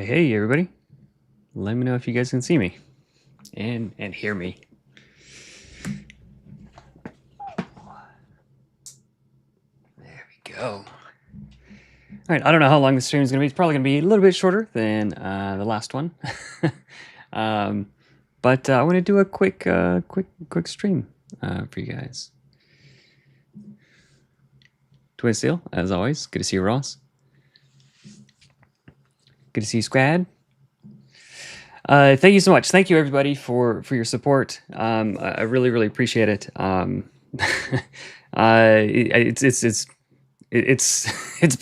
Hey everybody. Let me know if you guys can see me and hear me. There we go. All right, I don't know how long the stream is going to be. It's probably going to be a little bit shorter than the last one. But I want to do a quick stream for you guys. Twin Steel, as always. Good to see you, Ross. Good to see you, Squad. Thank you so much. Thank you, everybody, for your support. I really appreciate it. It's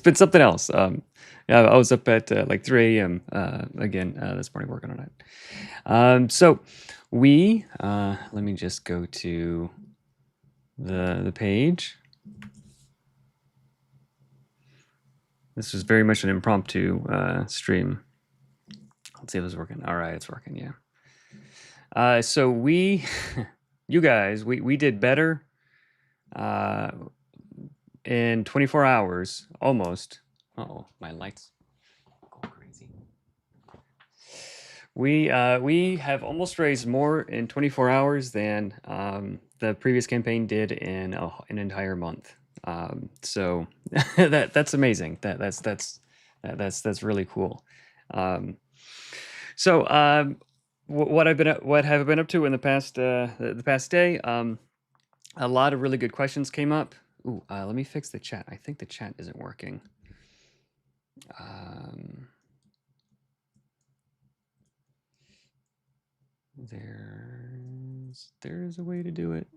been something else. Yeah, I was up at like 3 a.m. Again this morning working on it. So we let me just go to the page. This was very much an impromptu stream. Let's see if it's working. All right, it's working. Yeah. So you guys, we did better in 24 hours, almost. Uh-oh, my lights go crazy. We have almost raised more in 24 hours than the previous campaign did in an entire month. So that's amazing. That's really cool. So what have I been up to in the past day? A lot of really good questions came up. Ooh, let me fix the chat. I think the chat isn't working. There's a way to do it.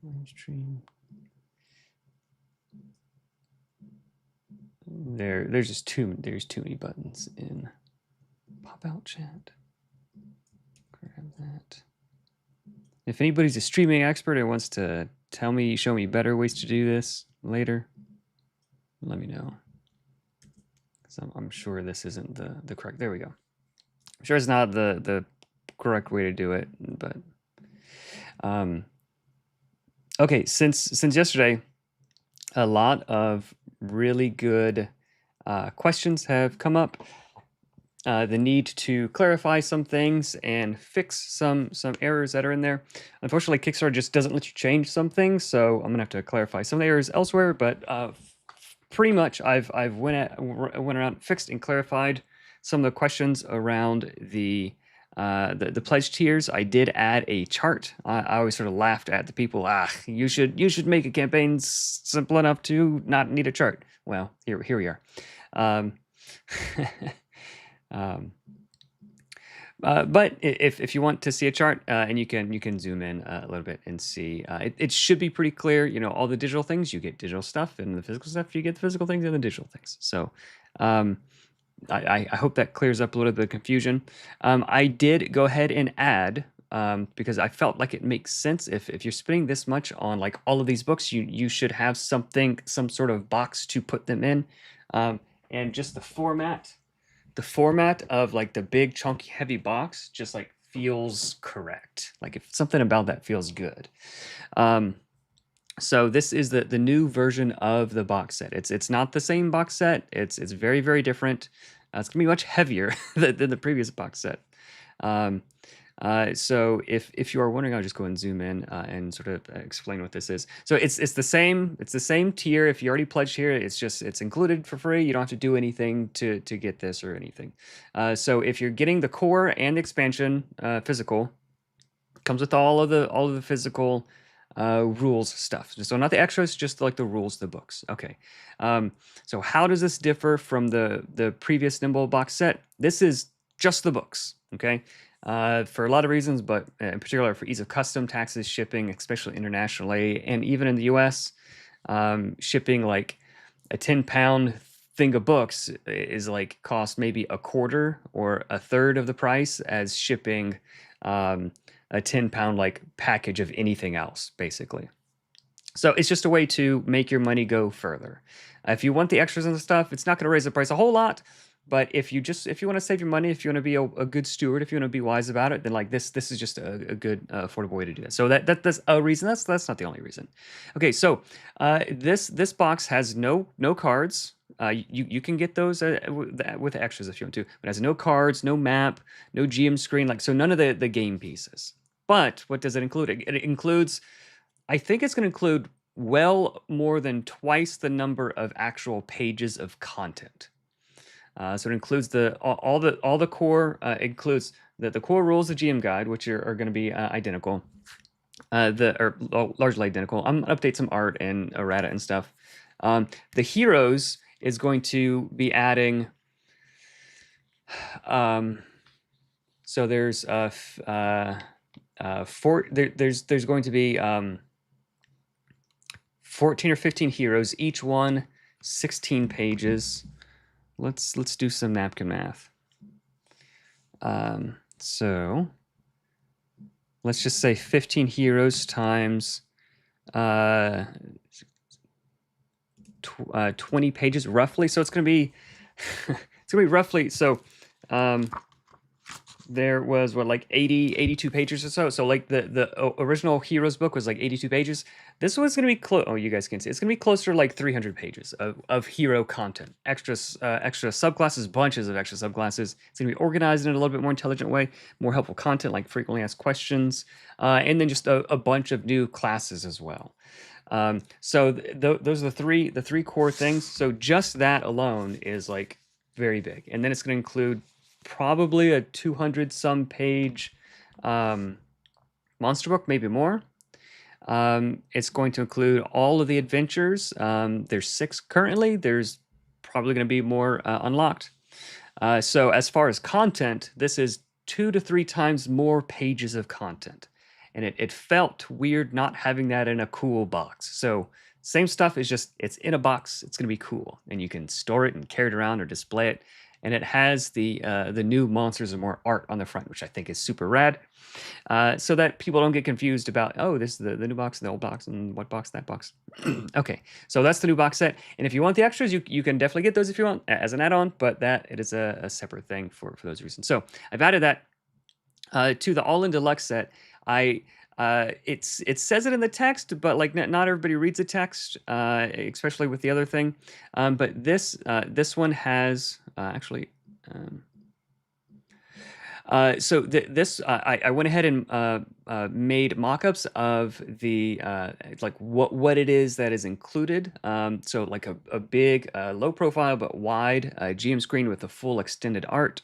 Live stream. There's too many buttons in pop out chat. Grab that. If anybody's a streaming expert and wants to show me better ways to do this later, let me know. So I'm sure this isn't the correct. There we go. I'm sure it's not the correct way to do it, but okay. Since yesterday, a lot of really good questions have come up. The need to clarify some things and fix some errors that are in there. Unfortunately, Kickstarter just doesn't let you change some things, so I'm gonna have to clarify some of the errors elsewhere. But pretty much, I've went around, fixed and clarified some of the questions around the pledge tiers. I did add a chart. I always sort of laughed at the people. You should make a campaign simple enough to not need a chart. Well, here we are. But if you want to see a chart, and you can zoom in a little bit and see, it should be pretty clear. You know, all the digital things, you get digital stuff, and the physical stuff, you get the physical things and the digital things. So I hope that clears up a little bit of confusion. I did go ahead and add, because I felt like it makes sense. If you're spending this much on like all of these books, you should have some sort of box to put them in, and just the format of like the big chunky heavy box just like feels correct. Like if something about that feels good. So this is the new version of the box set. It's not the same box set. It's very different. It's gonna be much heavier than the previous box set. So if you are wondering, I'll just go and zoom in and sort of explain what this is. So it's the same tier. If you already pledged here, it's included for free. You don't have to do anything to get this or anything. So if you're getting the core and the expansion physical, comes with all of the physical rules stuff. So not the extras, just like the rules, the books. Okay. So how does this differ from the previous Nimble box set? This is just the books. Okay. For a lot of reasons, but in particular for ease of custom, taxes, shipping, especially internationally, and even in the US, shipping like a 10-pound thing of books is like cost maybe a quarter or a third of the price as shipping a 10-pound like package of anything else, basically. So it's just a way to make your money go further. If you want the extras and the stuff, it's not going to raise the price a whole lot. But if you want to save your money, if you want to be a good steward, if you want to be wise about it, then like this is just a good affordable way to do that. So that's a reason. That's not the only reason. Okay, so this box has no cards. You can get those with extras if you want to, but it has no cards, no map, no GM screen, like so none of the game pieces. But what does it include? It includes, I think it's going to include well more than twice the number of actual pages of content. So it includes all the core includes the core rules of GM guide, which are going to be identical, largely identical. I'm gonna update some art and errata and stuff. The heroes is going to be adding. So there's there's going to be 14 or 15 heroes, each one 16 pages. Let's do some napkin math. So let's just say 15 heroes times 20 pages roughly. So it's going to be it's going to be roughly so there was what, like 82 pages or so. So like the original Heroes book was like 82 pages. This one's going to be close. Oh, you guys can see. It's going to be closer to like 300 pages of hero content. Extra subclasses, bunches of extra subclasses. It's going to be organized in a little bit more intelligent way, more helpful content like frequently asked questions, and then just a bunch of new classes as well. So those are the three core things. So just that alone is like very big. And then it's going to include probably a 200 some page monster book, maybe more. It's going to include all of the adventures. There's 6 currently. There's probably going to be more unlocked. So as far as content, this is 2 to 3 times more pages of content. And it felt weird not having that in a cool box. So same stuff, is just it's in a box. It's going to be cool, and you can store it and carry it around or display it. And it has the new monsters and more art on the front, which I think is super rad, so that people don't get confused about, oh, this is the new box and the old box and what box, that box. Okay, so that's the new box set. And if you want the extras, you can definitely get those if you want as an add-on, but that it is a separate thing for those reasons. So I've added that to the All-in Deluxe set. It says it in the text, but like not everybody reads the text, especially with the other thing. But this one has actually. So this I went ahead and made mockups of the like what it is that is included. So like a big low profile but wide GM screen with the full extended art.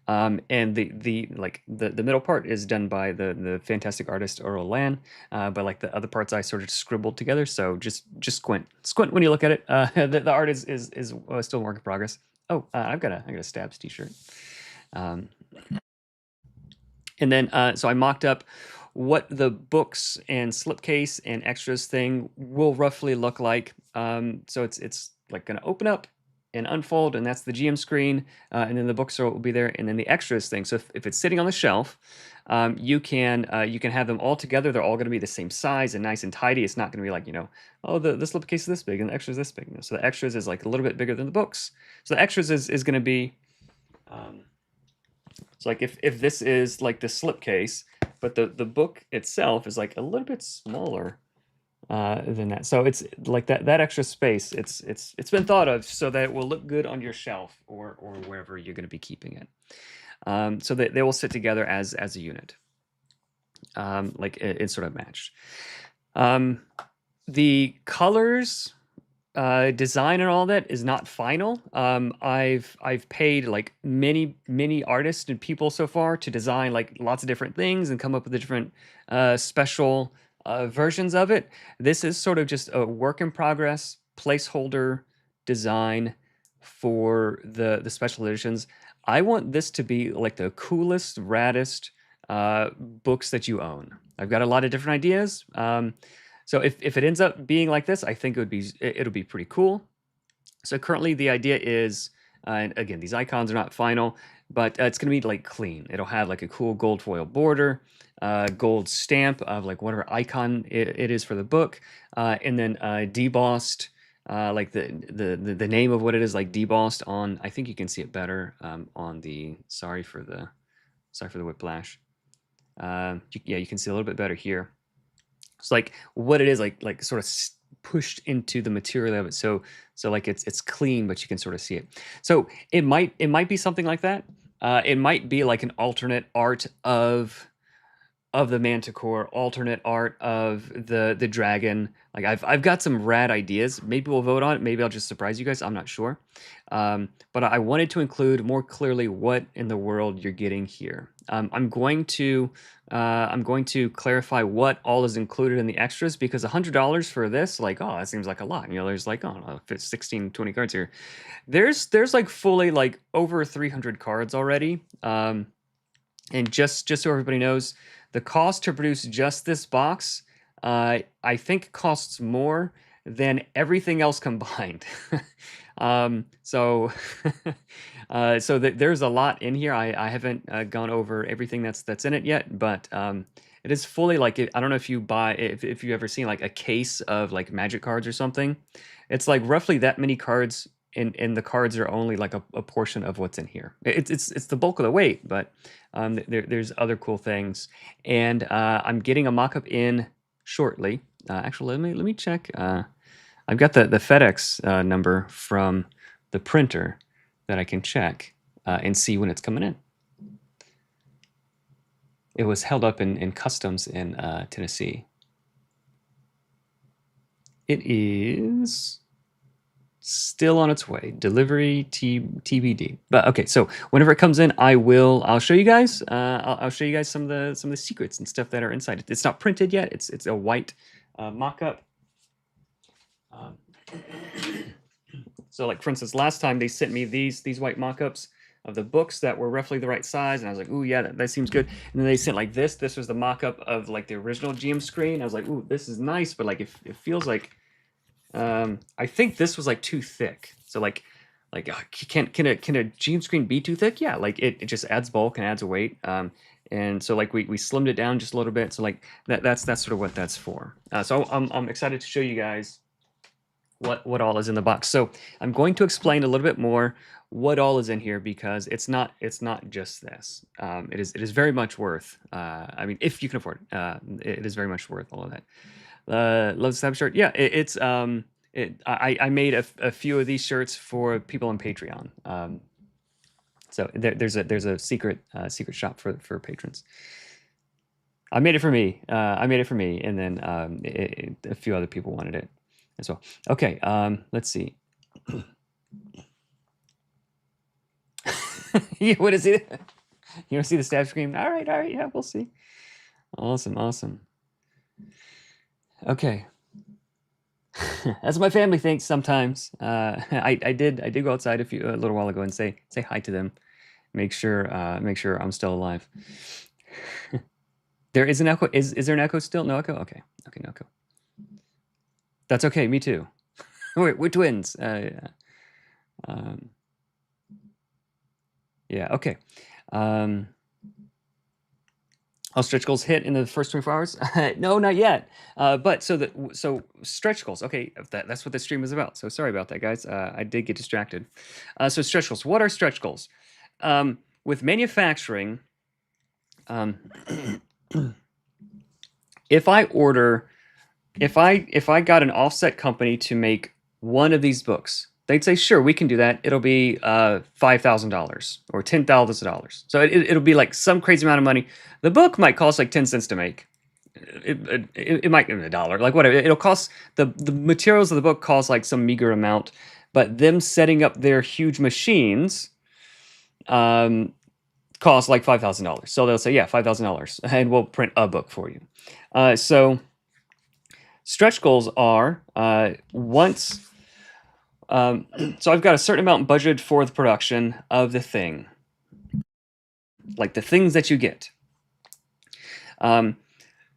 And the middle part is done by the fantastic artist Earl Lan, but like the other parts I sort of scribbled together. So just squint when you look at it. The art is still a work in progress. Oh, I got a Stabs t-shirt. And then so I mocked up what the books and slipcase and extras thing will roughly look like. So it's like going to open up and unfold, and that's the GM screen, and then the books will be there, and then the extras thing. So if it's sitting on the shelf, you can have them all together. They're all going to be the same size and nice and tidy. It's not going to be like, oh, the slipcase is this big and the extras this big. So the extras is like a little bit bigger than the books. So the extras is going to be, so like if this is like the slipcase, but the book itself is like a little bit smaller than that. So it's like that extra space. It's been thought of so that it will look good on your shelf or wherever you're going to be keeping it. So that they will sit together as a unit. Like it's sort of matched. The colors, design and all that is not final. I've paid like many artists and people so far to design like lots of different things and come up with the different special versions of it. This is sort of just a work in progress placeholder design for the special editions. I want this to be like the coolest, raddest books that you own. I've got a lot of different ideas. So if it ends up being like this, I think it'll be pretty cool. So currently the idea is, and again, these icons are not final, but it's going to be like clean. It'll have like a cool gold foil border, gold stamp of like whatever icon it is for the book, and then debossed, like the name of what it is, like debossed on. I think you can see it better on the. Sorry for the whiplash. Yeah, you can see a little bit better here. It's like what it is, like sort of pushed into the material of it. So like it's clean, but you can sort of see it. So it might be something like that. It might be like an alternate art of the manticore, alternate art of the dragon. Like I've got some rad ideas. Maybe we'll vote on it. Maybe I'll just surprise you guys. I'm not sure. But I wanted to include more clearly what in the world you're getting here. I'm going to clarify what all is included in the extras, because $100 for this, like, oh, that seems like a lot. You know, there's like, oh, no, if it's 16, 20 cards here. There's like fully like over 300 cards already. And just so everybody knows, the cost to produce just this box, I think costs more than everything else combined. So there's a lot in here. I haven't gone over everything that's in it yet, but it is fully like I don't know if you buy if you ever seen like a case of like Magic cards or something. It's like roughly that many cards, and the cards are only like a portion of what's in here. It's the bulk of the weight, but there's other cool things. And I'm getting a mock-up in shortly. Actually, let me check. I've got the FedEx number from the printer that I can check and see when it's coming in. It was held up in customs in Tennessee. It is still on its way. Delivery TBD. But okay, so whenever it comes in, I'll show you guys. I'll show you guys some of the secrets and stuff that are inside. It's not printed yet. It's a white mock-up. So like for instance, last time they sent me these white mock-ups of the books that were roughly the right size, and I was like, ooh, yeah, that seems good. And then they sent like this. This was the mock-up of like the original GM screen. I was like, ooh, this is nice, but like it feels like I think this was like too thick. So like can a GM screen be too thick? Yeah, like it just adds bulk and adds a weight. And so like we slimmed it down just a little bit. So like that's sort of what that's for. So I'm excited to show you guys what all is in the box. So I'm going to explain a little bit more what all is in here, because it's not just this. It is very much worth. I mean, if you can afford it, it is very much worth all of that. Love the Stab shirt. Yeah, I made a few of these shirts for people on Patreon. So there's a secret shop for patrons. I made it for me. And then a few other people wanted it as well. Okay, let's see. You want to see it? You want to see the stab screen? All right, yeah, we'll see. Awesome. Okay. As my family thinks sometimes. I did go outside a little while ago and say hi to them. Make sure I'm still alive. There is an echo. Is there an echo still? No echo? Okay, no echo. That's okay, me too. We're twins. Yeah, okay. All stretch goals hit in the first 24 hours? No, not yet. But so stretch goals. Okay, that's what the stream was about. So sorry about that, guys. I did get distracted. So stretch goals. What are stretch goals? With manufacturing, if I got an offset company to make one of these books, they'd say, sure, we can do that. It'll be $5,000 or $10,000. So it'll be like some crazy amount of money. The book might cost like 10 cents to make. It might be $1, like whatever. It'll cost, the materials of the book cost like some meager amount, but them setting up their huge machines cost like $5,000. So they'll say, yeah, $5,000, and we'll print a book for you. So stretch goals are once. So I've got a certain amount budgeted for the production of the thing, like the things that you get.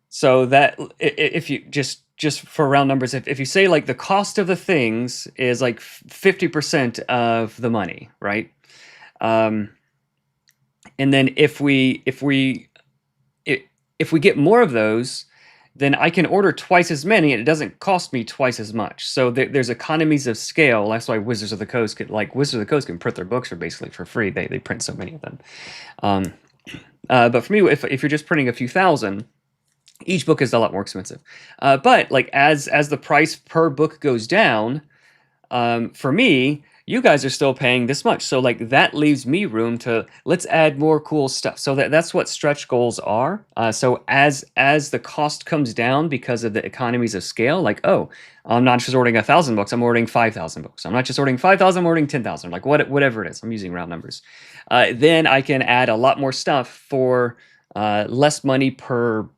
So that if you just for round numbers, if you say like the cost of the things is like 50% of the money, right? And then if we get more of those, then I can order twice as many and it doesn't cost me twice as much. So there's economies of scale. That's why Wizards of the Coast can print their books basically for free. They print so many of them. But for me, if you're just printing a few thousand, Each book is a lot more expensive. But like as the price per book goes down, for me, you guys are still paying this much. So like that leaves me room to let's add more cool stuff. So that's what stretch goals are. So as the cost comes down because of the economies of scale, like, oh, I'm not just ordering 1,000 books, I'm ordering 5,000 books. I'm not just ordering 5,000, I'm ordering 10,000, like whatever it is. I'm using round numbers. Then I can add a lot more stuff for less money per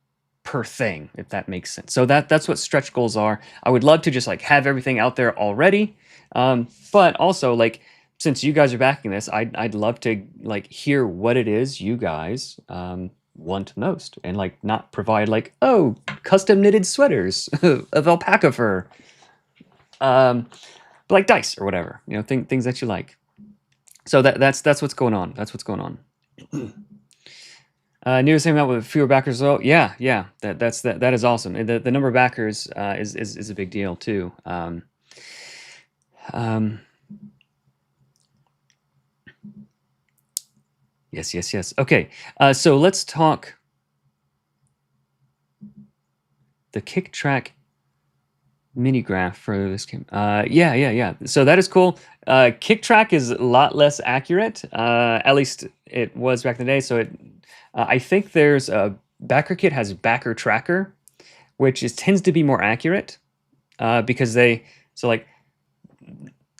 thing, if that makes sense. So that's what stretch goals are. I would love to just like have everything out there already. But also, like, since you guys are backing this, I'd love to like hear what it is you guys want most, and like not provide like, oh, custom knitted sweaters of alpaca fur, but like dice or whatever, you know, things that you like. So that's what's going on. That's what's going on. Near the same amount with fewer backers though. Yeah, that is awesome. The number of backers is a big deal too. Yes. Okay, so let's talk the kick track mini graph for this game. Yeah. So that is cool. Kick track is a lot less accurate. At least it was back in the day. So I think there's a backer kit has backer tracker, which tends to be more accurate because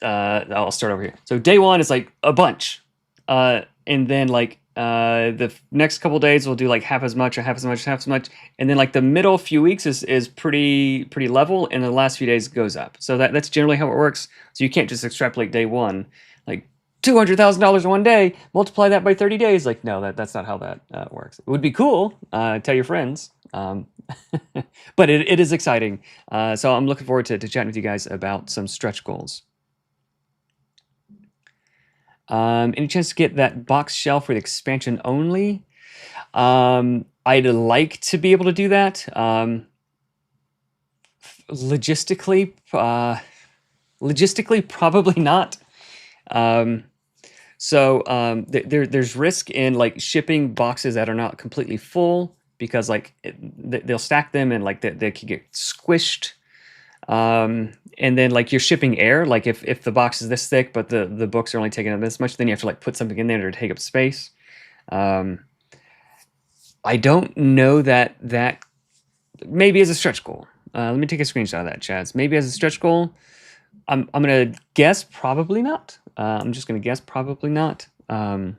I'll start over here. So day one is like a bunch. And then like the next couple days we'll do like half as much, and then like the middle few weeks is pretty level, and the last few days goes up. So that's generally how it works. So you can't just extrapolate day one like $200,000 in one day, multiply that by 30 days. Like, no, that's not how that works. It would be cool. Tell your friends. But it is exciting. So I'm looking forward to chatting with you guys about some stretch goals. Any chance to get that box shelf with expansion only? I'd like to be able to do that. Logistically, probably not. There's risk in like shipping boxes that are not completely full, because like they'll stack them and like they can get squished. And then like you're shipping air, like if the box is this thick but the books are only taking up this much, then you have to like put something in there to take up space. I don't know that maybe as a stretch goal. Let me take a screenshot of that, Chaz. Maybe as a stretch goal, I'm gonna guess probably not. I'm just gonna guess probably not. How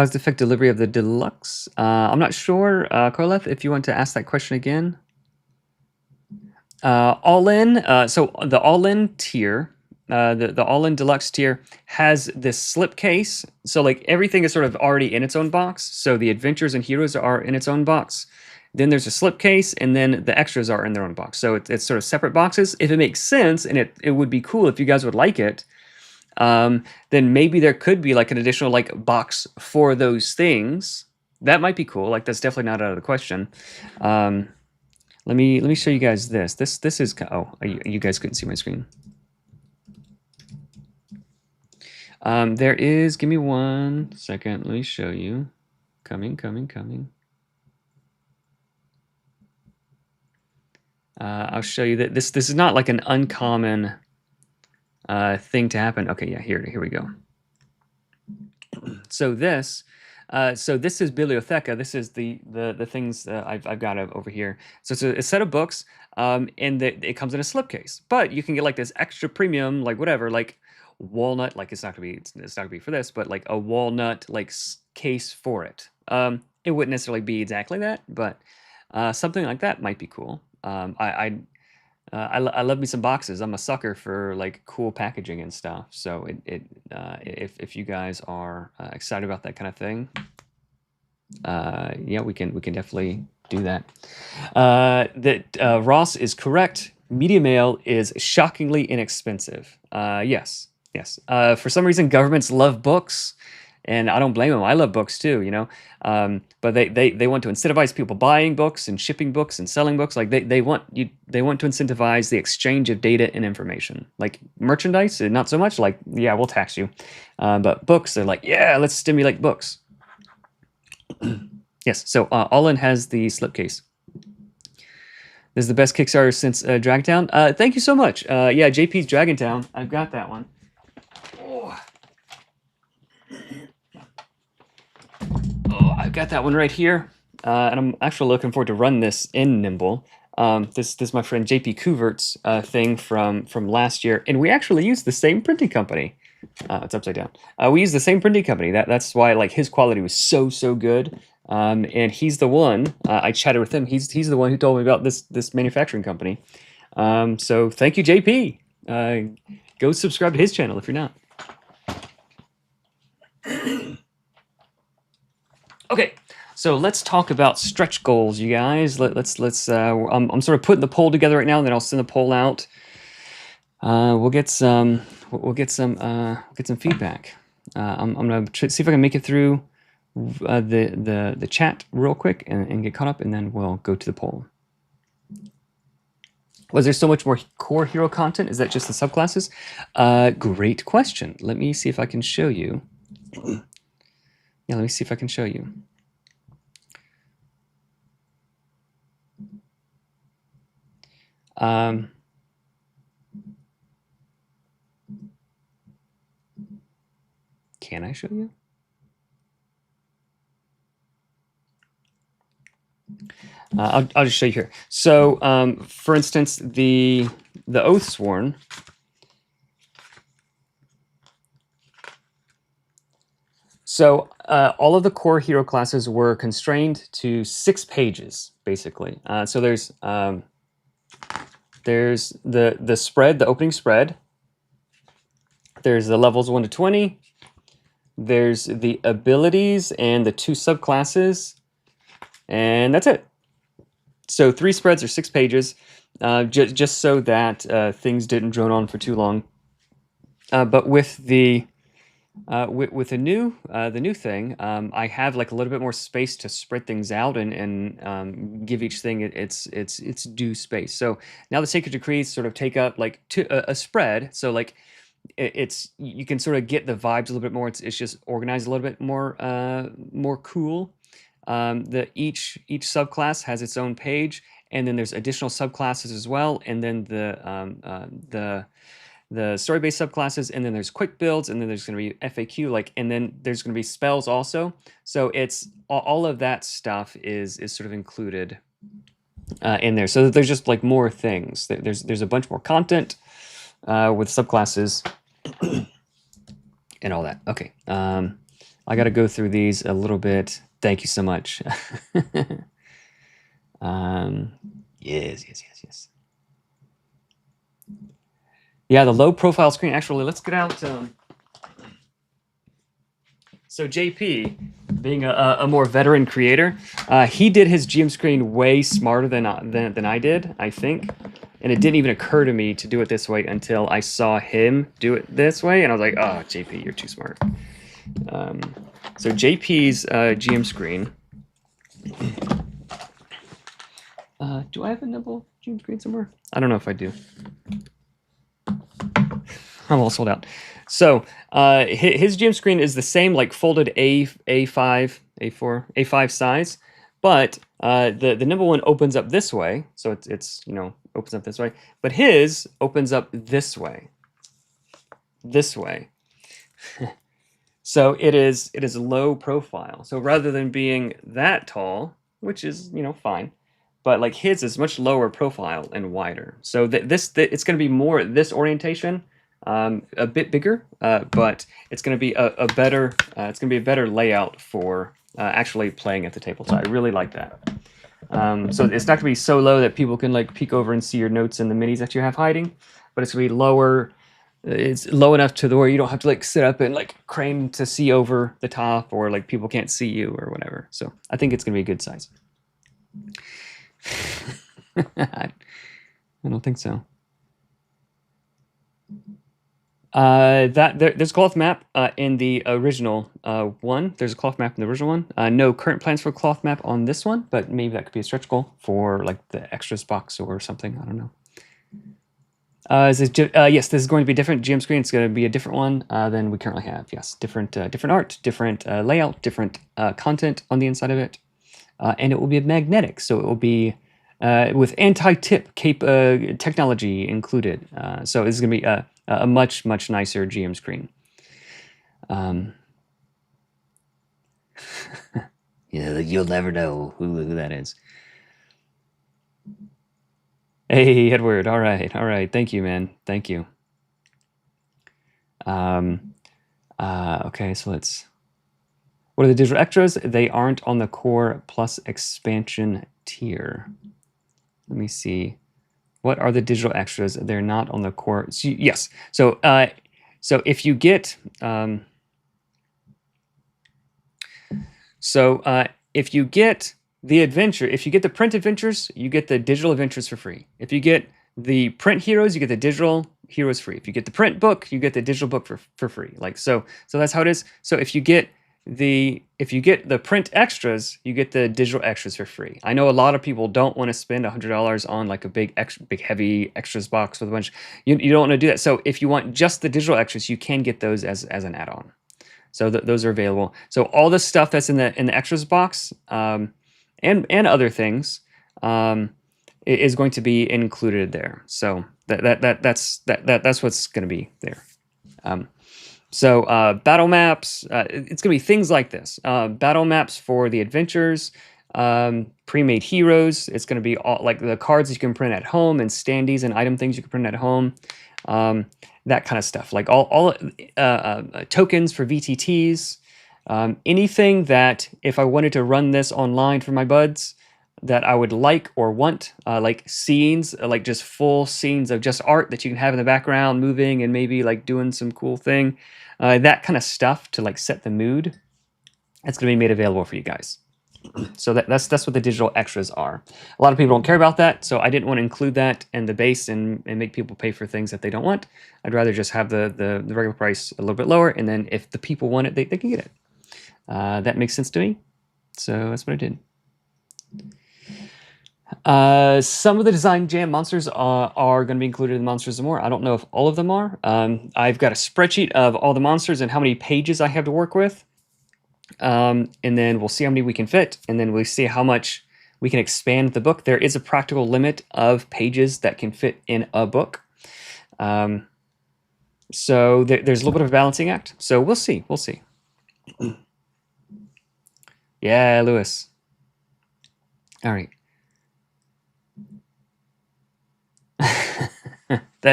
does it affect delivery of the Deluxe? I'm not sure, Karleth, if you want to ask that question again. All-in, so the all-in tier, the all-in Deluxe tier has this slipcase. So like everything is sort of already in its own box. So the adventures and heroes are in its own box. Then there's a slipcase, and then the extras are in their own box. So it's sort of separate boxes. If it makes sense, and it would be cool if you guys would like it, then maybe there could be like an additional like box for those things. That might be cool. Like that's definitely not out of the question. Let me show you guys this. This is, oh, you guys couldn't see my screen. There is, give me 1 second. Let me show you. Coming. I'll show you that this is not like an uncommon thing to happen. Okay, yeah, here we go. So this is Bibliotheca. This is the things I've got over here. So it's a set of books, and it comes in a slipcase. But you can get like this extra premium, like whatever, like walnut. Like it's not gonna be for this, but like a walnut like case for it. It wouldn't necessarily be exactly that, but something like that might be cool. I love me some boxes. I'm a sucker for like cool packaging and stuff. So if you guys are excited about that kind of thing, yeah, we can definitely do that. Ross is correct. Media mail is shockingly inexpensive. Yes. For some reason, governments love books, and I don't blame them. I love books too, you know. But they want to incentivize people buying books and shipping books and selling books. Like they want to incentivize the exchange of data and information. Like merchandise, not so much. Like, yeah, we'll tax you. But books, they're like, yeah, let's stimulate books. Yes. So All In has the slipcase. This is the best Kickstarter since Dragontown. Thank you so much. Yeah, JP's Dragontown. I've got that one. Oh, I've got that one right here. And I'm actually looking forward to run this in Nimble. This is my friend JP Couvert's thing from last year. And we actually used the same printing company. It's upside down. We used the same printing company. That's why like his quality was so good. And he's the one, I chatted with him. He's the one who told me about this manufacturing company. So thank you, JP. Go subscribe to his channel if you're not. Okay, so let's talk about stretch goals, you guys. Let's. I'm sort of putting the poll together right now, and then I'll send the poll out. We'll get some feedback. I'm gonna see if I can make it through the chat real quick and get caught up, and then we'll go to the poll. Was there so much more core hero content? Is that just the subclasses? Great question. Let me see if I can show you. Yeah, let me see if I can show you. Can I show you? I'll just show you here. So, for instance, the Oathsworn. So all of the core hero classes were constrained to 6 pages, basically. So there's the spread, the opening spread. There's the levels 1 to 20. There's the abilities and the 2 subclasses, and that's it. So 3 spreads or 6 pages, just so that things didn't drone on for too long. But with the new thing, I have like a little bit more space to spread things out and give each thing its due space. So now the Sacred Decrees sort of take up like a spread. So like you can sort of get the vibes a little bit more. It's just organized a little bit more cool. Each subclass has its own page, and then there's additional subclasses as well, and then the story-based subclasses, and then there's quick builds, and then there's going to be FAQ, and then there's going to be spells also. So it's all of that stuff is sort of included in there. So there's just like more things. There's a bunch more content with subclasses and all that. Okay, I got to go through these a little bit. Thank you so much. Yes. Yeah, the low profile screen. Actually, let's get out. So JP, being a more veteran creator, he did his GM screen way smarter than I did, I think. And it didn't even occur to me to do it this way until I saw him do it this way, and I was like, "Oh, JP, you're too smart." So JP's GM screen. Do I have a Nimble GM screen somewhere? I don't know if I do. I'm all sold out. So his GM screen is the same, like folded A5, A4, A5 size, but the Nimble one opens up this way, so it's opens up this way, but his opens up this way. So it is low profile. So rather than being that tall, which is fine, but like his is much lower profile and wider. So it's going to be more this orientation, a bit bigger, but it's going to be a better layout for actually playing at the table. So I really like that. So it's not going to be so low that people can like peek over and see your notes and the minis that you have hiding, but it's going to be lower. It's low enough to where you don't have to like sit up and like crane to see over the top, or like people can't see you or whatever. So I think it's going to be a good size. I don't think so. There's a cloth map in the original one. There's a cloth map in the original one. No current plans for a cloth map on this one, but maybe that could be a stretch goal for like the extras box or something. I don't know. Yes, this is going to be different. GM screen. It's going to be a different one than we currently have. Yes, different art, different layout, different content on the inside of it, and it will be magnetic. So it will be with anti-tip technology included. So this is going to be a much nicer GM screen. Yeah, you'll never know who that is. Hey, Edward. All right. Thank you, man. Thank you. Okay, so let's. What are the digital extras? They aren't on the core plus expansion tier. Let me see. What are the digital extras? They're not on the core. So, yes. So if you get if you get the adventure, if you get the print adventures, you get the digital adventures for free. If you get the print heroes, you get the digital heroes free. If you get the print book, you get the digital book for free. Like so that's how it is. So if you get the print extras, you get the digital extras for free. I know a lot of people don't want to spend $100 on like a big heavy extras box with a bunch. You don't want to do that. So if you want just the digital extras, you can get those as an add-on. So those are available. So all the stuff that's in the extras box and other things is going to be included there. So that's what's going to be there. So battle maps, it's going to be things like this. Battle maps for the adventures, pre-made heroes. It's going to be all like the cards you can print at home and standees and item things you can print at home. That kind of stuff, like all tokens for VTTs, anything that if I wanted to run this online for my buds that I would like or want, like scenes, like just full scenes of just art that you can have in the background moving and maybe like doing some cool thing, that kind of stuff to like set the mood, that's going to be made available for you guys. So that's what the digital extras are. A lot of people don't care about that, so I didn't want to include that in the base and make people pay for things that they don't want. I'd rather just have the regular price a little bit lower, and then if the people want it, they can get it. That makes sense to me, so that's what I did. Some of the Design Jam monsters are going to be included in Monsters and More. I don't know if all of them are. I've got a spreadsheet of all the monsters and how many pages I have to work with. And then we'll see how many we can fit, and then we'll see how much we can expand the book. There is a practical limit of pages that can fit in a book. So there's a little bit of a balancing act. So we'll see. Yeah, Lewis. All right. We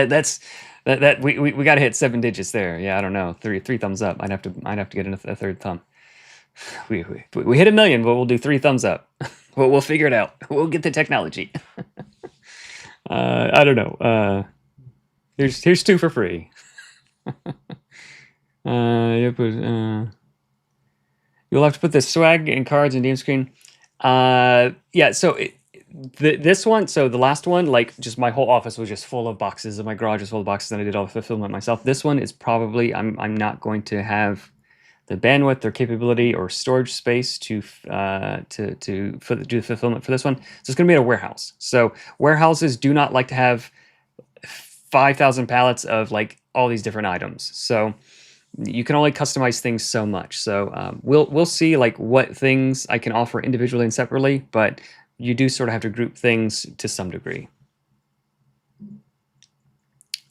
got to hit 7 digits there. Yeah, I don't know. Three thumbs up. I'd have to get a third thumb. We hit 1 million, but we'll do 3 thumbs up. We'll figure it out. We'll get the technology. I don't know. Here's 2 for free. You'll have to put the swag and cards in DM screen. Yeah. So this one, so the last one, like just my whole office was just full of boxes, and my garage was full of boxes, and I did all the fulfillment myself. This one is probably I'm not going to have the bandwidth or capability or storage space to do the fulfillment for this one. So it's going to be at a warehouse. So warehouses do not like to have 5,000 pallets of like all these different items. So you can only customize things so much. So we'll see like what things I can offer individually and separately, but you do sort of have to group things to some degree.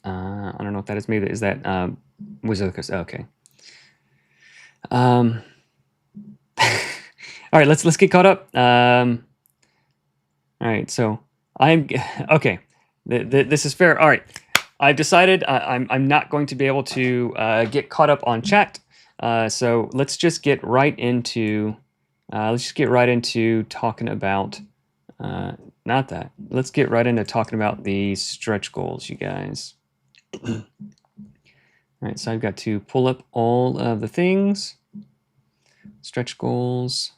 I don't know if that is maybe is that Wizard of the Coast. Oh, okay. All right, let's get caught up. All right, so I'm okay. This is fair. All right, I've decided I'm not going to be able to get caught up on chat. So let's just get right into talking about not that. Let's get right into talking about the stretch goals, you guys. All right, so I've got to pull up all of the things. Stretch goals.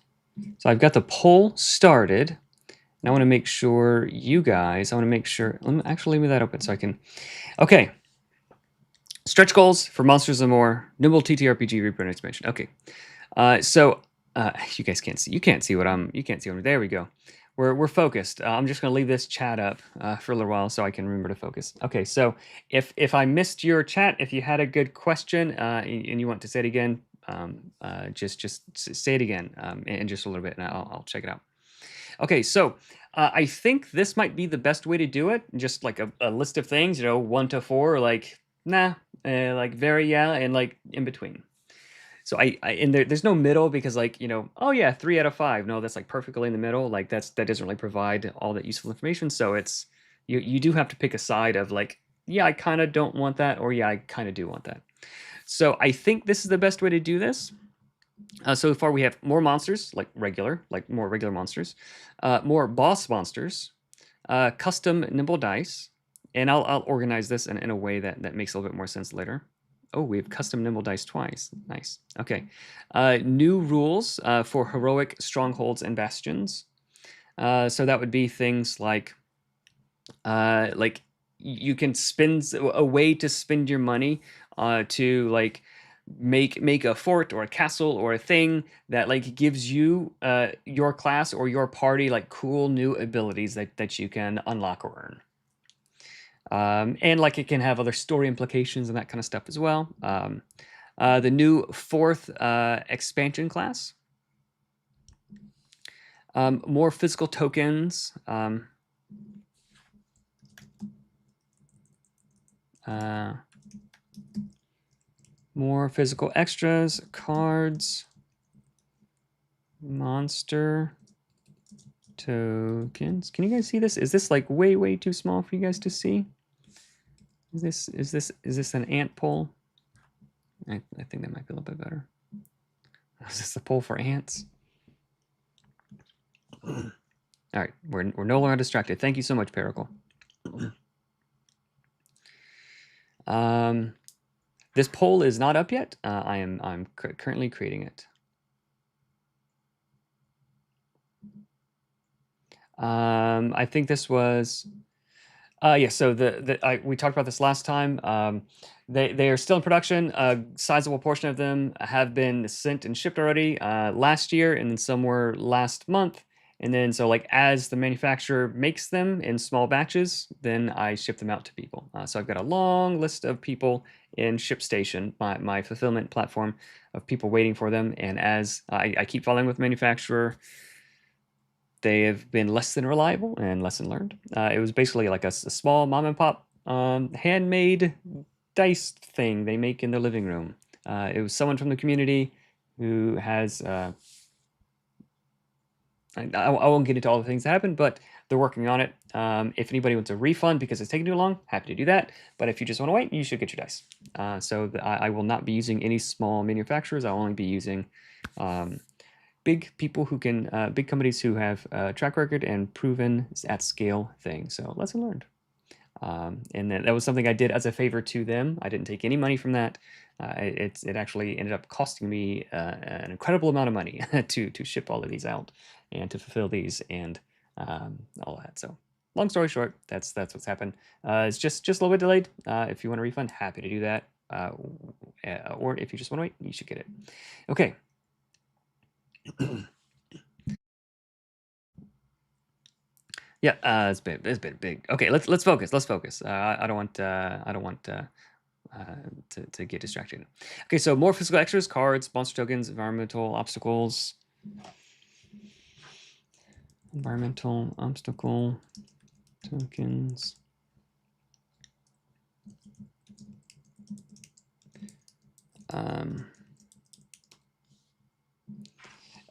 So I've got the poll started. And I want to make sure you guys, let me actually leave that open so I can. Okay. Stretch goals for Monsters and More, Nimble TTRPG reprint expansion. Okay, so you guys can't see. You can't see what I'm. You can't see what. There we go. We're focused. I'm just gonna leave this chat up for a little while so I can remember to focus. Okay, so if I missed your chat, if you had a good question and you want to say it again, just say it again in just a little bit, and I'll check it out. Okay, so I think this might be the best way to do it. Just like a list of things, 1 to 4, like nah, like very yeah, and like in between. So I and there's no middle because like oh yeah 3 out of 5. No, that's like perfectly in the middle. Like that doesn't really provide all that useful information. So it's you do have to pick a side of like yeah I kind of don't want that or yeah I kind of do want that. So I think this is the best way to do this. So far we have more monsters, like more regular monsters, more boss monsters, custom Nimble dice, and I'll organize this in a way that makes a little bit more sense later. Oh, we have custom Nimble dice twice. Nice. Okay. New rules for heroic strongholds and bastions. So that would be things like you can spend a way to spend your money to like make a fort or a castle or a thing that like gives you your class or your party like cool new abilities that you can unlock or earn. And like it can have other story implications and that kind of stuff as well. The new 4th expansion class. More physical tokens. More physical extras, cards, monster tokens. Can you guys see this? Is this like way too small for you guys to see? Is this an ant pole? I think that might be a little bit better. Is this a pole for ants? All right, we're no longer distracted. Thank you so much, Paracle. This poll is not up yet. I'm currently creating it. I think this was yeah. So we talked about this last time. They are still in production. A sizable portion of them have been sent and shipped already last year, and then some were last month. And then so like as the manufacturer makes them in small batches, then I ship them out to people. So I've got a long list of people in ShipStation, my fulfillment platform, of people waiting for them. And as I keep following with manufacturer, they have been less than reliable and lesson learned. It was basically like a small mom and pop handmade dice thing they make in their living room. It was someone from the community who has I won't get into all the things that happened, but they're working on it. If anybody wants a refund because it's taking too long, happy to do that. But if you just want to wait, you should get your dice. So I will not be using any small manufacturers. I'll only be using big people who can, big companies who have a track record and proven at scale things. So lesson learned. And that was something I did as a favor to them. I didn't take any money from that. It actually ended up costing me an incredible amount of money to ship all of these out and to fulfill these and all that. So long story short, that's what's happened. It's just a little bit delayed. If you want a refund, happy to do that. Or if you just want to wait, you should get it. Okay. Yeah, it's been big. Okay, let's focus. Let's focus. I don't want to get distracted. Okay, so more physical extras, cards, monster tokens, environmental obstacles, environmental obstacle tokens.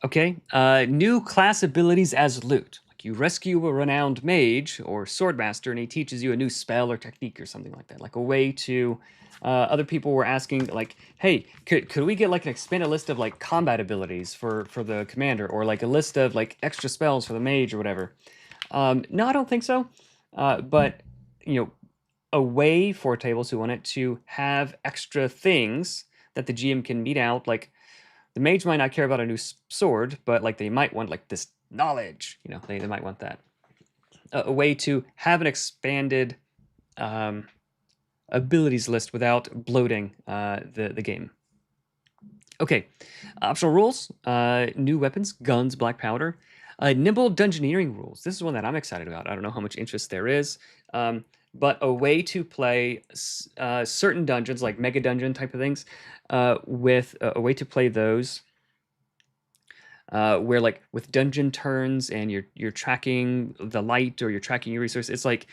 Okay, new class abilities as loot. Like you rescue a renowned mage or swordmaster, and he teaches you a new spell or technique or something like that. Like a way to. Other people were asking, like, "Hey, could we get like an expanded list of like combat abilities for the commander, or like a list of like extra spells for the mage or whatever?" No, I don't think so. But a way for tables who want it to have extra things that the GM can meet out, like. The mage might not care about a new sword, but like they might want like this knowledge. They might want that. A way to have an expanded abilities list without bloating the game. Okay, optional rules, new weapons, guns, black powder. Nimble dungeoneering rules. This is one that I'm excited about. I don't know how much interest there is, but a way to play certain dungeons, like mega dungeon type of things, with a way to play those where, like, with dungeon turns and you're tracking the light or you're tracking your resource. It's like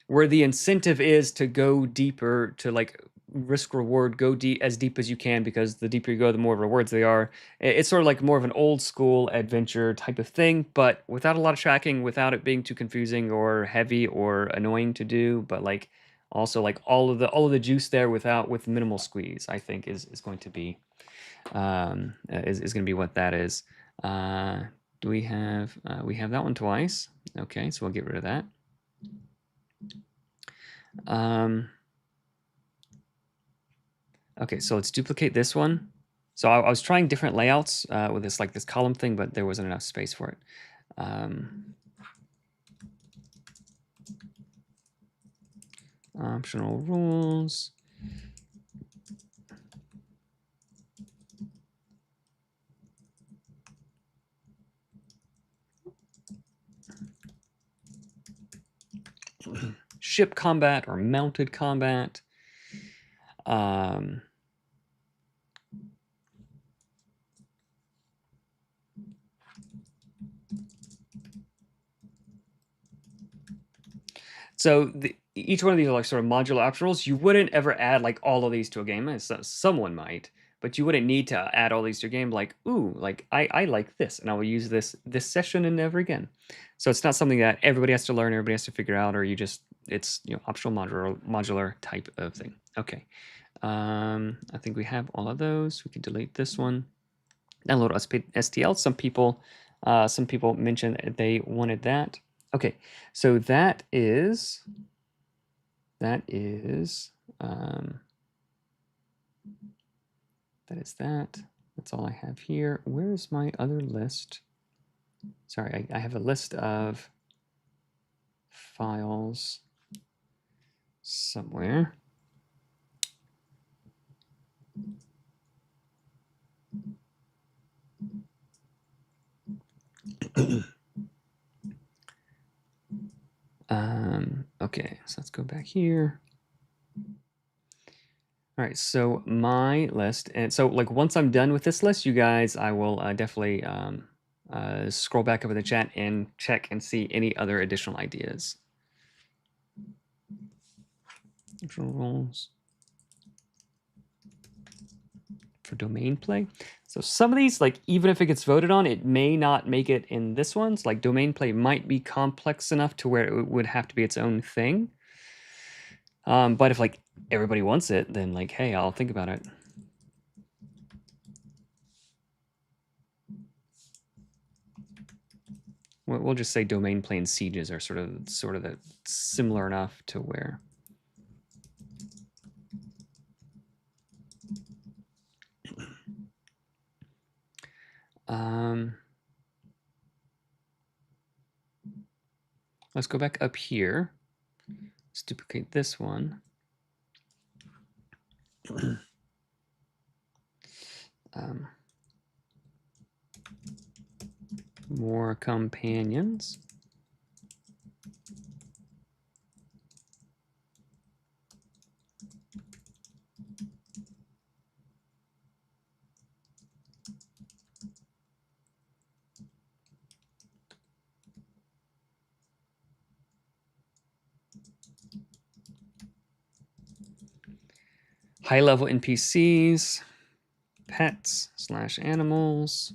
where the incentive is to go deeper, to like risk reward, go as deep as you can, because the deeper you go, the more rewards they are. It's sort of like more of an old school adventure type of thing, but without a lot of tracking, without it being too confusing or heavy or annoying to do, but like also like all of the juice there with minimal squeeze, I think is going to be is going to be what that is. Do we have that one twice? Okay, so we'll get rid of that. Okay, so let's duplicate this one. So I was trying different layouts with this column thing, but there wasn't enough space for it. Optional rules. Ship combat or mounted combat. So each one of these are like sort of modular optionals. You wouldn't ever add like all of these to a game. Someone might, but you wouldn't need to add all these to a game. Like, ooh, like I like this, and I will use this session and never again. So it's not something that everybody has to learn, everybody has to figure out, or it's optional modular type of thing. Okay, I think we have all of those. We can delete this one. Download STL. Some people mentioned they wanted that. Okay, so that is that. That's all I have here. Where is my other list? Sorry, I have a list of files somewhere. Okay, so let's go back here. All right, so my list, and so like once I'm done with this list, you guys, I will definitely scroll back over the chat and check and see any other additional ideas. Rules for domain play. So some of these, like even if it gets voted on, it may not make it in this one's. Like domain play might be complex enough to where it would have to be its own thing. But if like everybody wants it, then like, hey, I'll think about it. We'll just say domain play and sieges are sort of similar enough to where. Let's go back up here. Let's duplicate this one. More companions. High-level NPCs, pets / animals,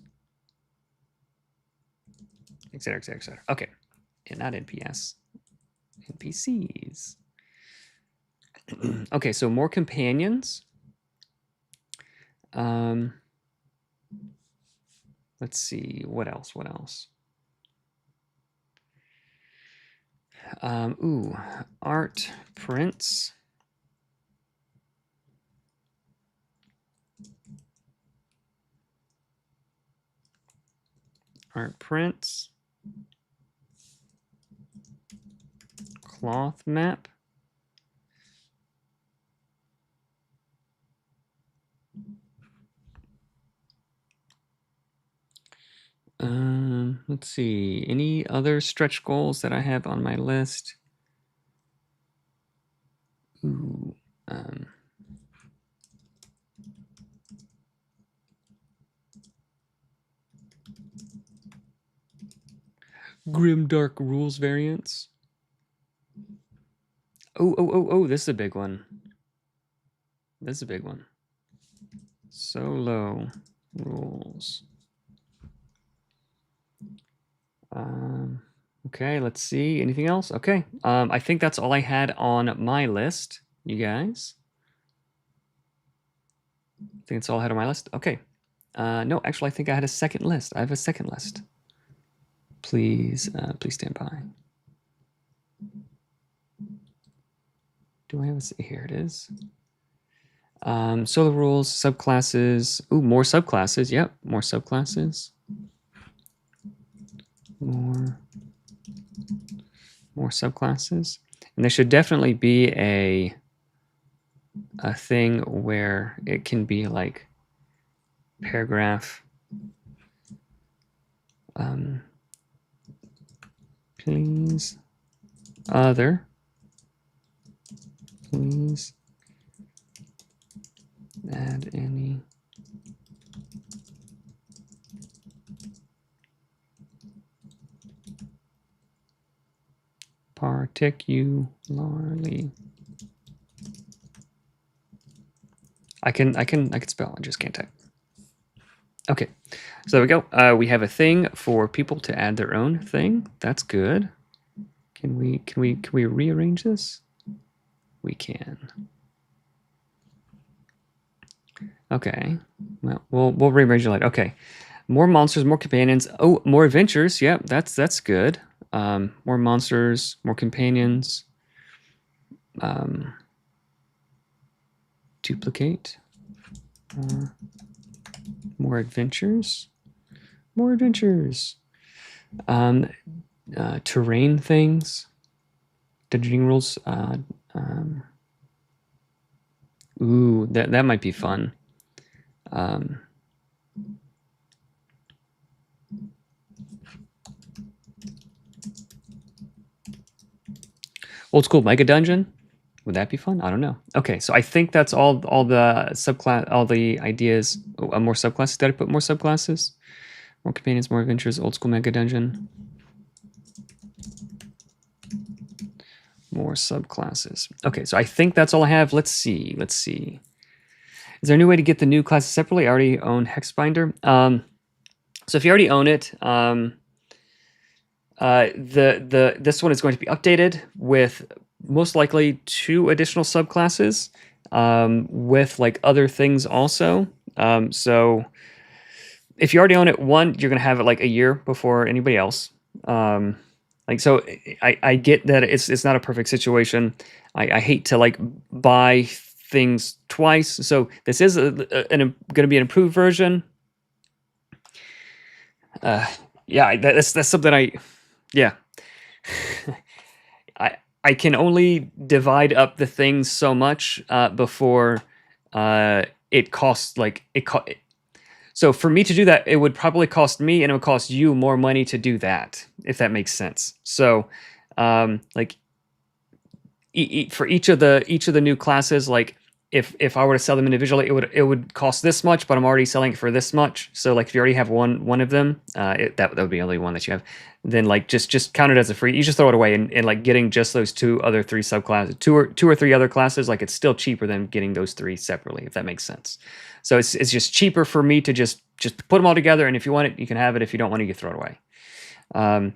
etc., etc., etc. Okay, and not NPS, NPCs. Okay, so more companions. Let's see, what else? Ooh, art prints. Art prints. Cloth map. Let's see. Any other stretch goals that I have on my list? Ooh. Grimdark rules variants. Oh, this is a big one. This is a big one. Solo rules. Okay, let's see. Anything else? Okay. I think that's all I had on my list, you guys. I think that's all I had on my list. Okay. No, actually, I think I had a second list. I have a second list. Please stand by. Do I have a... Here it is. Solo rules, subclasses. Ooh, more subclasses. Yep, more subclasses. More subclasses. And there should definitely be a thing where it can be like paragraph. Please. Other. Please add any particularly. I can spell, I just can't type. Okay, so there we go. We have a thing for people to add their own thing. That's good. Can we rearrange this? We can. Okay. Well, we'll rearrange it later. Okay. More monsters, more companions. Oh, more adventures. Yep, that's good. More monsters, more companions. Duplicate. More adventures. More adventures. Terrain things. Dungeoning rules. Ooh, that might be fun. Old school mega dungeon. Would that be fun? I don't know. Okay, so I think that's all the subclass, all the ideas. Oh, more subclasses. Did I put more subclasses? More companions, more adventures. Old school mega dungeon. More subclasses. Okay, so I think that's all I have. Let's see. Is there a new way to get the new classes separately? I already own Hexbinder. So if you already own it, this one is going to be updated with most likely 2 additional subclasses, with like other things also. So if you already own it, one, you're gonna have it like a year before anybody else. So I get that it's not a perfect situation. I hate to like buy things twice. So this is going to be an improved version. Yeah, that's something yeah. I can only divide up the things so much before it costs so for me to do that, it would probably cost me and it would cost you more money to do that, if that makes sense. So for each of the new classes, like if I were to sell them individually, it would cost this much, but I'm already selling it for this much. So like if you already have one of them, that would be the only one that you have. Then like just count it as a free. You just throw it away, and like getting just those 2 other 3 subclasses, two or three other classes, like it's still cheaper than getting those 3 separately, if that makes sense. So it's just cheaper for me to just put them all together, and if you want it, you can have it. If you don't want it, you can throw it away.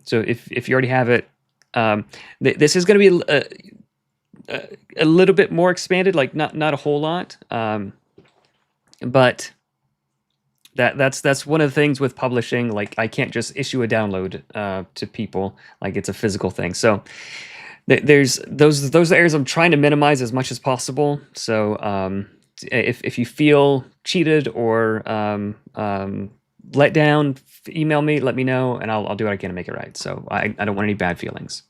So if you already have it, this is going to be a little bit more expanded, like not a whole lot, but that's one of the things with publishing. Like I can't just issue a download to people, like it's a physical thing. So there's those areas I'm trying to minimize as much as possible. So if you feel cheated or let down, email me, let me know, and I'll do what I can to make it right. So I don't want any bad feelings.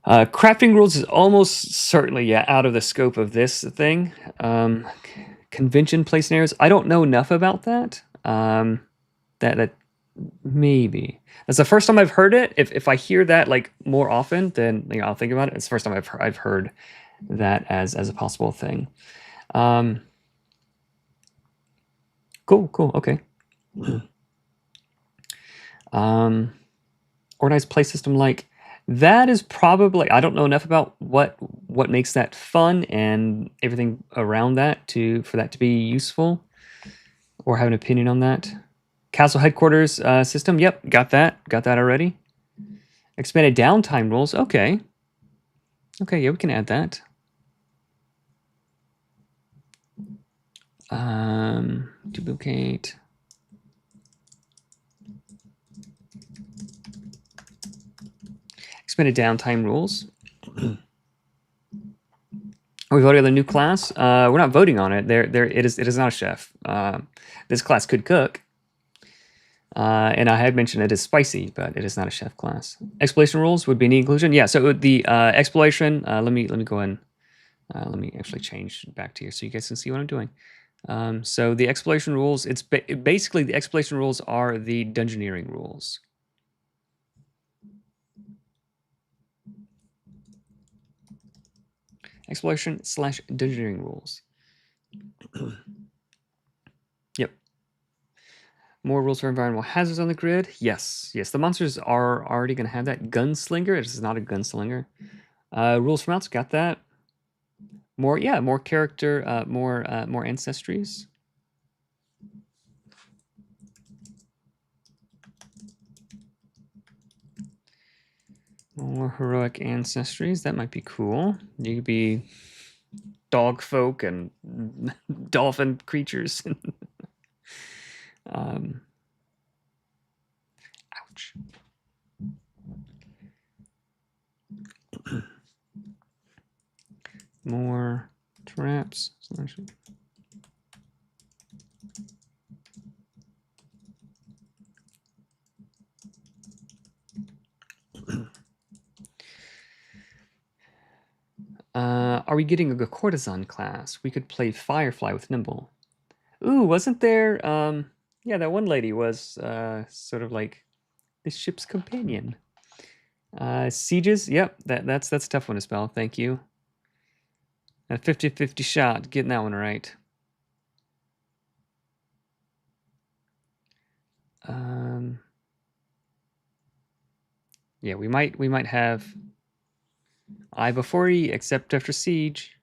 Crafting rules is almost certainly out of the scope of this thing. Convention play scenarios. I don't know enough about that. Maybe. That's the first time I've heard it. If I hear that like more often, then I'll think about it. It's the first time I've heard that as a possible thing. Cool. Okay. Organized play system, like that is probably, I don't know enough about what makes that fun and everything around that for that to be useful or have an opinion on that. Castle headquarters system. Yep, got that already. Expanded downtime rules. Okay, yeah, we can add that. Duplicate. Expanded downtime rules. Are we voting on the new class? We're not voting on it. It is not a chef. This class could cook. And I had mentioned it is spicy, but it is not a chef class. Exploration rules would be an inclusion. Yeah, so the exploration, let me go in. Let me actually change back to here so you guys can see what I'm doing. So the exploration rules, it's basically the exploration rules are the dungeoneering rules. Exploration / dungeoneering rules. Yep. More rules for environmental hazards on the grid. Yes. The monsters are already going to have that. Gunslinger. This is not a gunslinger. Rules for mounts. Got that. More character. More ancestries. More heroic ancestries. That might be cool. You could be dog folk and dolphin creatures. Ouch. More traps. Are we getting a courtesan class? We could play Firefly with Nimble. Ooh, wasn't there? Yeah, that one lady was sort of like the ship's companion. Sieges. Yep, that's a tough one to spell. Thank you. A 50-50 shot, getting that one right. Yeah, we might have I before E, except after siege.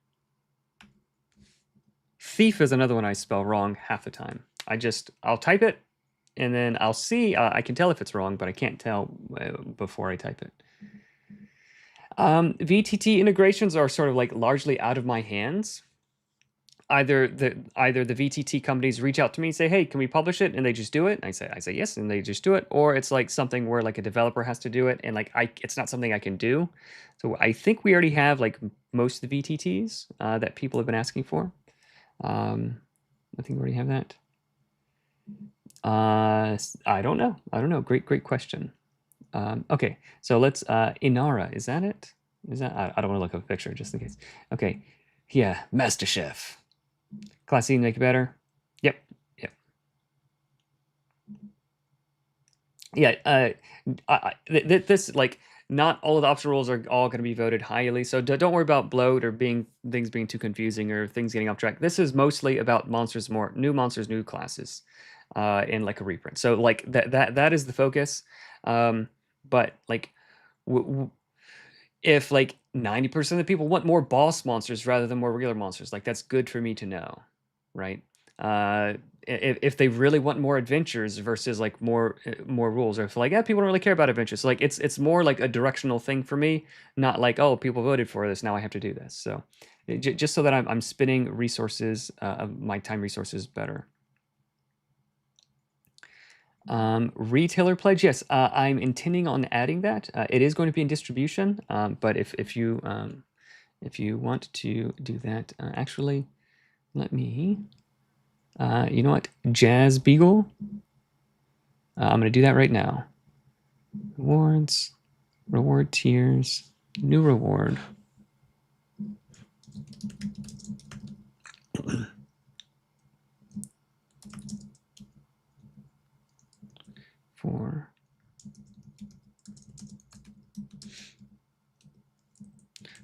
Thief is another one I spell wrong half the time. I'll type it, and then I'll see. I can tell if it's wrong, but I can't tell before I type it. VTT integrations are sort of like largely out of my hands. Either the VTT companies reach out to me and say, "Hey, can we publish it?" and they just do it. And I say yes, and they just do it. Or it's like something where like a developer has to do it, and like it's not something I can do. So I think we already have like most of the VTTs that people have been asking for. I think we already have that. I don't know. Great question. Okay, so let's Inara. Is that it? Is that I don't want to look up a picture just in case. Okay, yeah, Master Chef. Class C, make it better. Yep. Yeah. This like not all of the optional rules are all going to be voted highly, so don't worry about bloat or things being too confusing or things getting off track. This is mostly about new monsters, new classes, in like a reprint. So like that is the focus. But like, if like 90% of the people want more boss monsters rather than more regular monsters, like that's good for me to know, right? If they really want more adventures versus like more rules, or if like people don't really care about adventures, so like it's more like a directional thing for me, not like, oh, people voted for this, now I have to do this. So just so that I'm spending resources, my time resources better. Retailer pledge, yes, I'm intending on adding that. It is going to be in distribution, but if you want to do that, actually, let me. You know what, Jazz Beagle. I'm going to do that right now. Rewards, reward tiers, new reward. For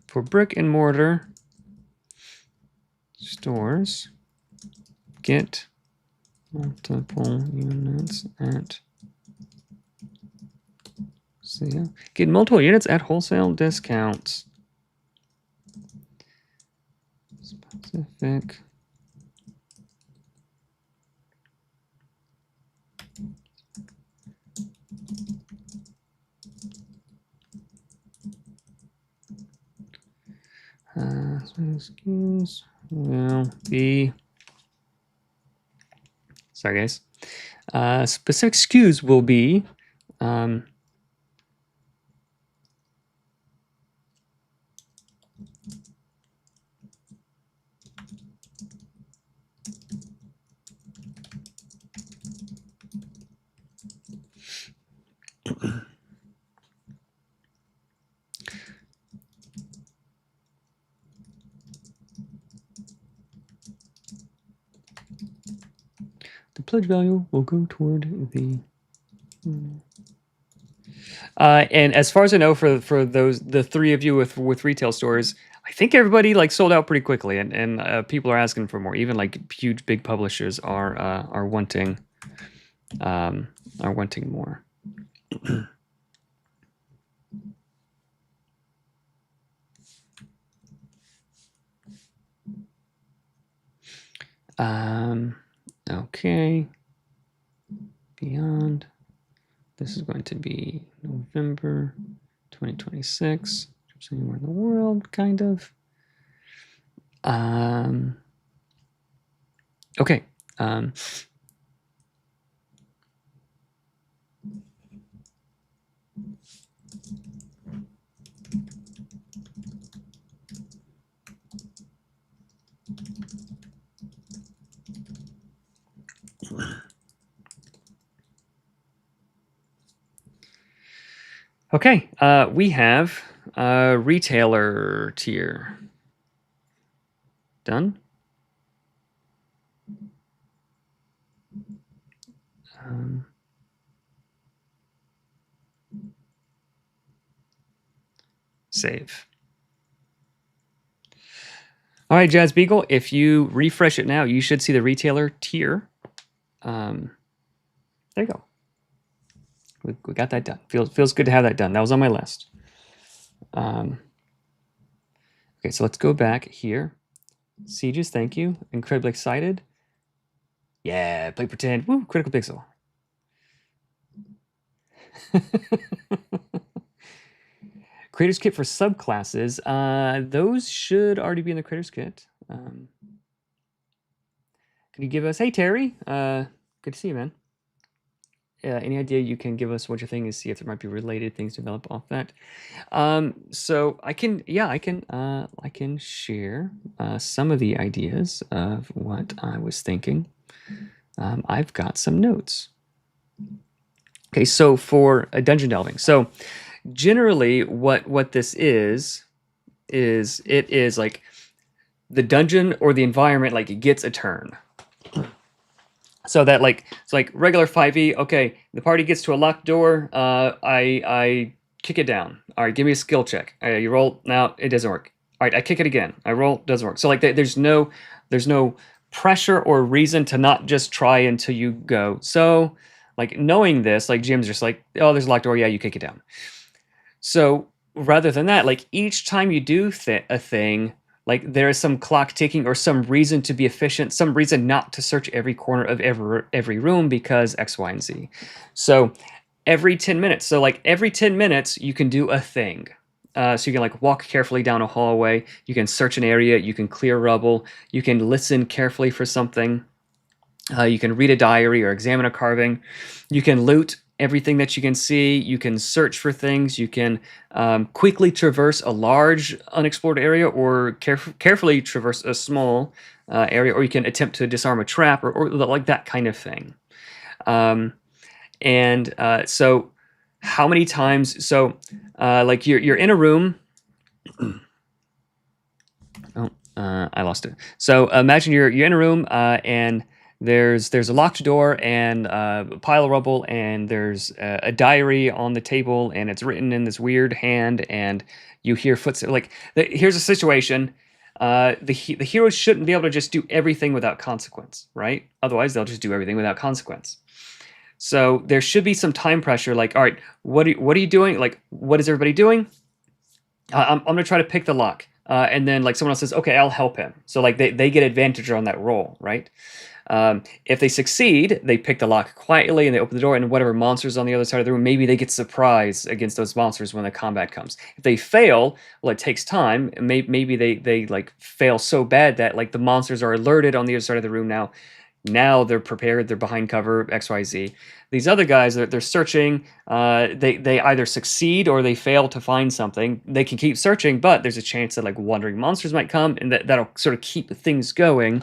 for brick and mortar stores, get multiple units at sale. Get multiple units at wholesale discounts. Specific. SKUs will be, sorry guys, specific SKUs will be the pledge value will go toward the and as far as I know, for the three of you with retail stores, I think everybody like sold out pretty quickly, and people are asking for more. Even like huge big publishers are wanting more. Okay. Beyond. This is going to be November 2026. Anywhere in the world, kind of. Okay. Okay, we have retailer tier. Done. Save. All right, Jazz Beagle, if you refresh it now, you should see the retailer tier. There you go. We got that done. Feels good to have that done. That was on my list. Okay, so let's go back here. Sieges, thank you. Incredibly excited. Yeah, play pretend. Woo, critical pixel. Creators kit for subclasses. Those should already be in the creators kit. Can you give us? Hey Terry, good to see you, man. Any idea you can give us what your thing is? See if there might be related things develop off that. So I can share some of the ideas of what I was thinking. I've got some notes. Okay, so for a dungeon delving, so generally what this is it is like the dungeon or the environment like it gets a turn. So that like it's like regular 5e. Okay, the party gets to a locked door. I kick it down. All right, give me a skill check. You roll. Now it doesn't work. All right, I kick it again. I roll. Doesn't work. So like there's no pressure or reason to not just try until you go. So like knowing this, like Jim's just like, oh, there's a locked door. Yeah, you kick it down. So rather than that, like each time you do a thing, like there is some clock ticking or some reason to be efficient, some reason not to search every corner of every room because X, Y, and Z. So every 10 minutes, so like every 10 minutes you can do a thing. So you can like walk carefully down a hallway, you can search an area, you can clear rubble, you can listen carefully for something, you can read a diary or examine a carving, you can loot everything that you can see, you can search for things, you can quickly traverse a large unexplored area or carefully traverse a small area, or you can attempt to disarm a trap or like that kind of thing. So how many times, so like you're in a room, I lost it. So imagine you're in a room and there's a locked door and a pile of rubble, and there's a diary on the table, and it's written in this weird hand, and you hear footsteps. Like, here's a situation. The heroes shouldn't be able to just do everything without consequence, right? Otherwise, they'll just do everything without consequence. So there should be some time pressure. Like, all right, what are you doing? Like, what is everybody doing? I'm gonna try to pick the lock, and then like someone else says, okay, I'll help him. So like they get advantage on that roll, right? If they succeed, they pick the lock quietly and they open the door, and whatever monsters on the other side of the room, maybe they get surprised against those monsters when the combat comes. If they fail, well, it takes time. Maybe they like fail so bad that like the monsters are alerted on the other side of the room now. Now they're prepared. They're behind cover. XYZ. These other guys, they're searching. They either succeed or they fail to find something. They can keep searching, but there's a chance that like wandering monsters might come, and that'll sort of keep things going.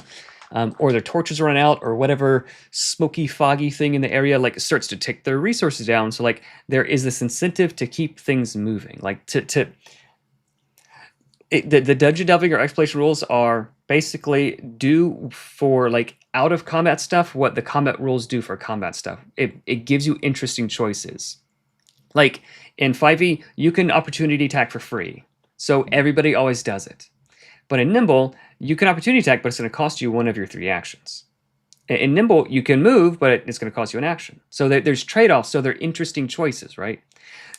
Or their torches run out, or whatever smoky, foggy thing in the area like starts to tick their resources down. So like there is this incentive to keep things moving. Like the dungeon delving or exploration rules are basically do for like out of combat stuff what the combat rules do for combat stuff. It gives you interesting choices. Like in 5e, you can opportunity attack for free, so everybody always does it. But in Nimble, you can opportunity attack, but it's going to cost you one of your 3 actions. In Nimble, you can move, but it's going to cost you an action. So there's trade-offs, so they're interesting choices, right?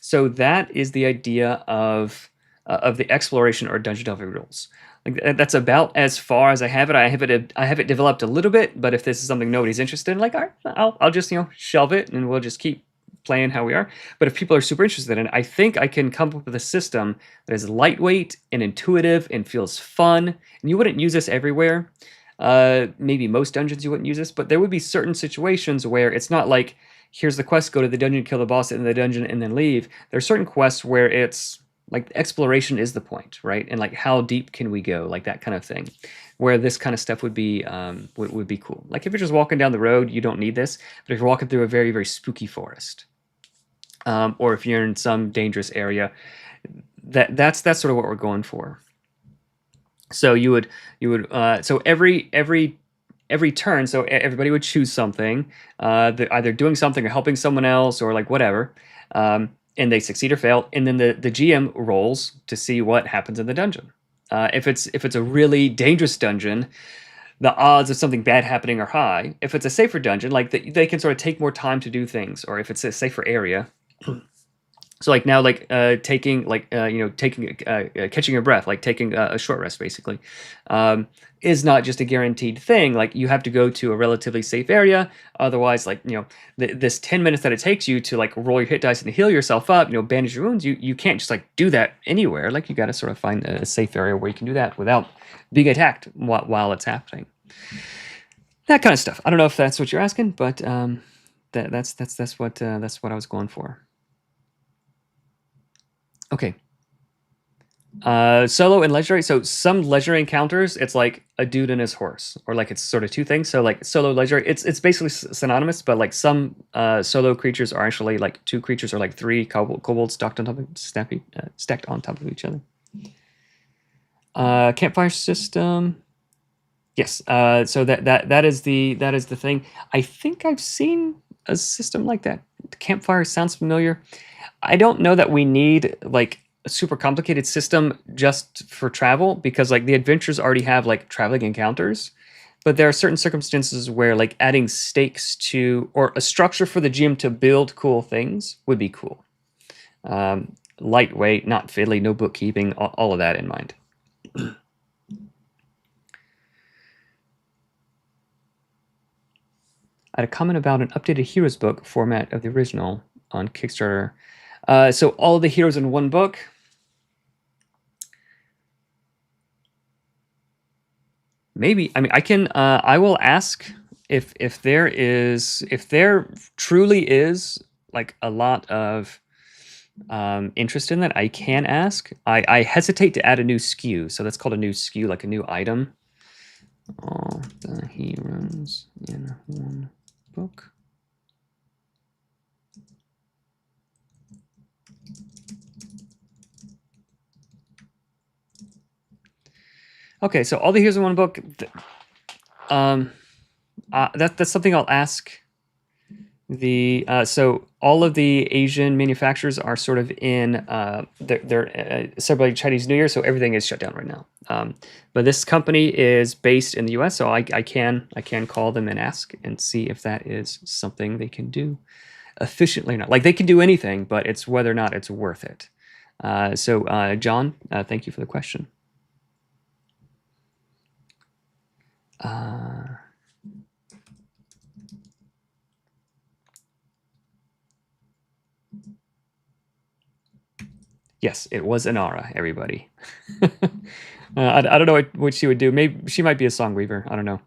So that is the idea of the exploration or dungeon delving rules. Like that's about as far as I have it. I have it developed a little bit, but if this is something nobody's interested in, like I'll just shelve it and we'll just keep playing how we are. But if people are super interested in it, I think I can come up with a system that is lightweight and intuitive and feels fun. And you wouldn't use this everywhere. Maybe most dungeons you wouldn't use this, but there would be certain situations where it's not like, here's the quest, go to the dungeon, kill the boss in the dungeon, and then leave. There are certain quests where it's like exploration is the point, right? And like how deep can we go, like that kind of thing, where this kind of stuff would be cool. Like if you're just walking down the road, you don't need this. But if you're walking through a very, very spooky forest, or if you're in some dangerous area, that's sort of what we're going for. So you would so every turn, so everybody would choose something, either doing something or helping someone else or like whatever, and they succeed or fail, and then the GM rolls to see what happens in the dungeon. If it's a really dangerous dungeon, the odds of something bad happening are high. If it's a safer dungeon, like they can sort of take more time to do things, or if it's a safer area. So like now, like catching your breath, like taking a short rest, basically, is not just a guaranteed thing. Like you have to go to a relatively safe area. Otherwise, like this 10 minutes that it takes you to like roll your hit dice and heal yourself up, bandage your wounds. You can't just like do that anywhere. Like you got to sort of find a safe area where you can do that without being attacked while it's happening. That kind of stuff. I don't know if that's what you're asking, but that's what I was going for. Okay. Solo and legendary. So some legendary encounters, it's like a dude and his horse, or like it's sort of two things. So like solo, legendary, it's basically synonymous, but like some solo creatures are actually like 2 creatures or like 3 kobolds stacked on top of each other. Campfire system. Yes. So that is the thing. I think I've seen a system like that. Campfire sounds familiar. I don't know that we need like a super complicated system just for travel, because like the adventures already have like traveling encounters, but there are certain circumstances where like adding stakes to, or a structure for the GM to build cool things would be cool. Lightweight, not fiddly, no bookkeeping, all of that in mind. I had a comment about an updated Heroes book format of the original on Kickstarter. So all the heroes in one book. Maybe. I mean, I can. I will ask if there truly is like a lot of interest in that. I can ask. I hesitate to add a new SKU, so that's called a new SKU, like a new item. All the heroes in one book. Okay, so all the heroes in one book. That's something I'll ask. So all of the Asian manufacturers are sort of in they're celebrating Chinese New Year, so everything is shut down right now. But this company is based in the U.S., so I can call them and ask and see if that is something they can do efficiently or not. Like they can do anything, but it's whether or not it's worth it. So John, thank you for the question. Yes, it was Inara, everybody. I don't know what she would do. Maybe she might be a song weaver. I don't know.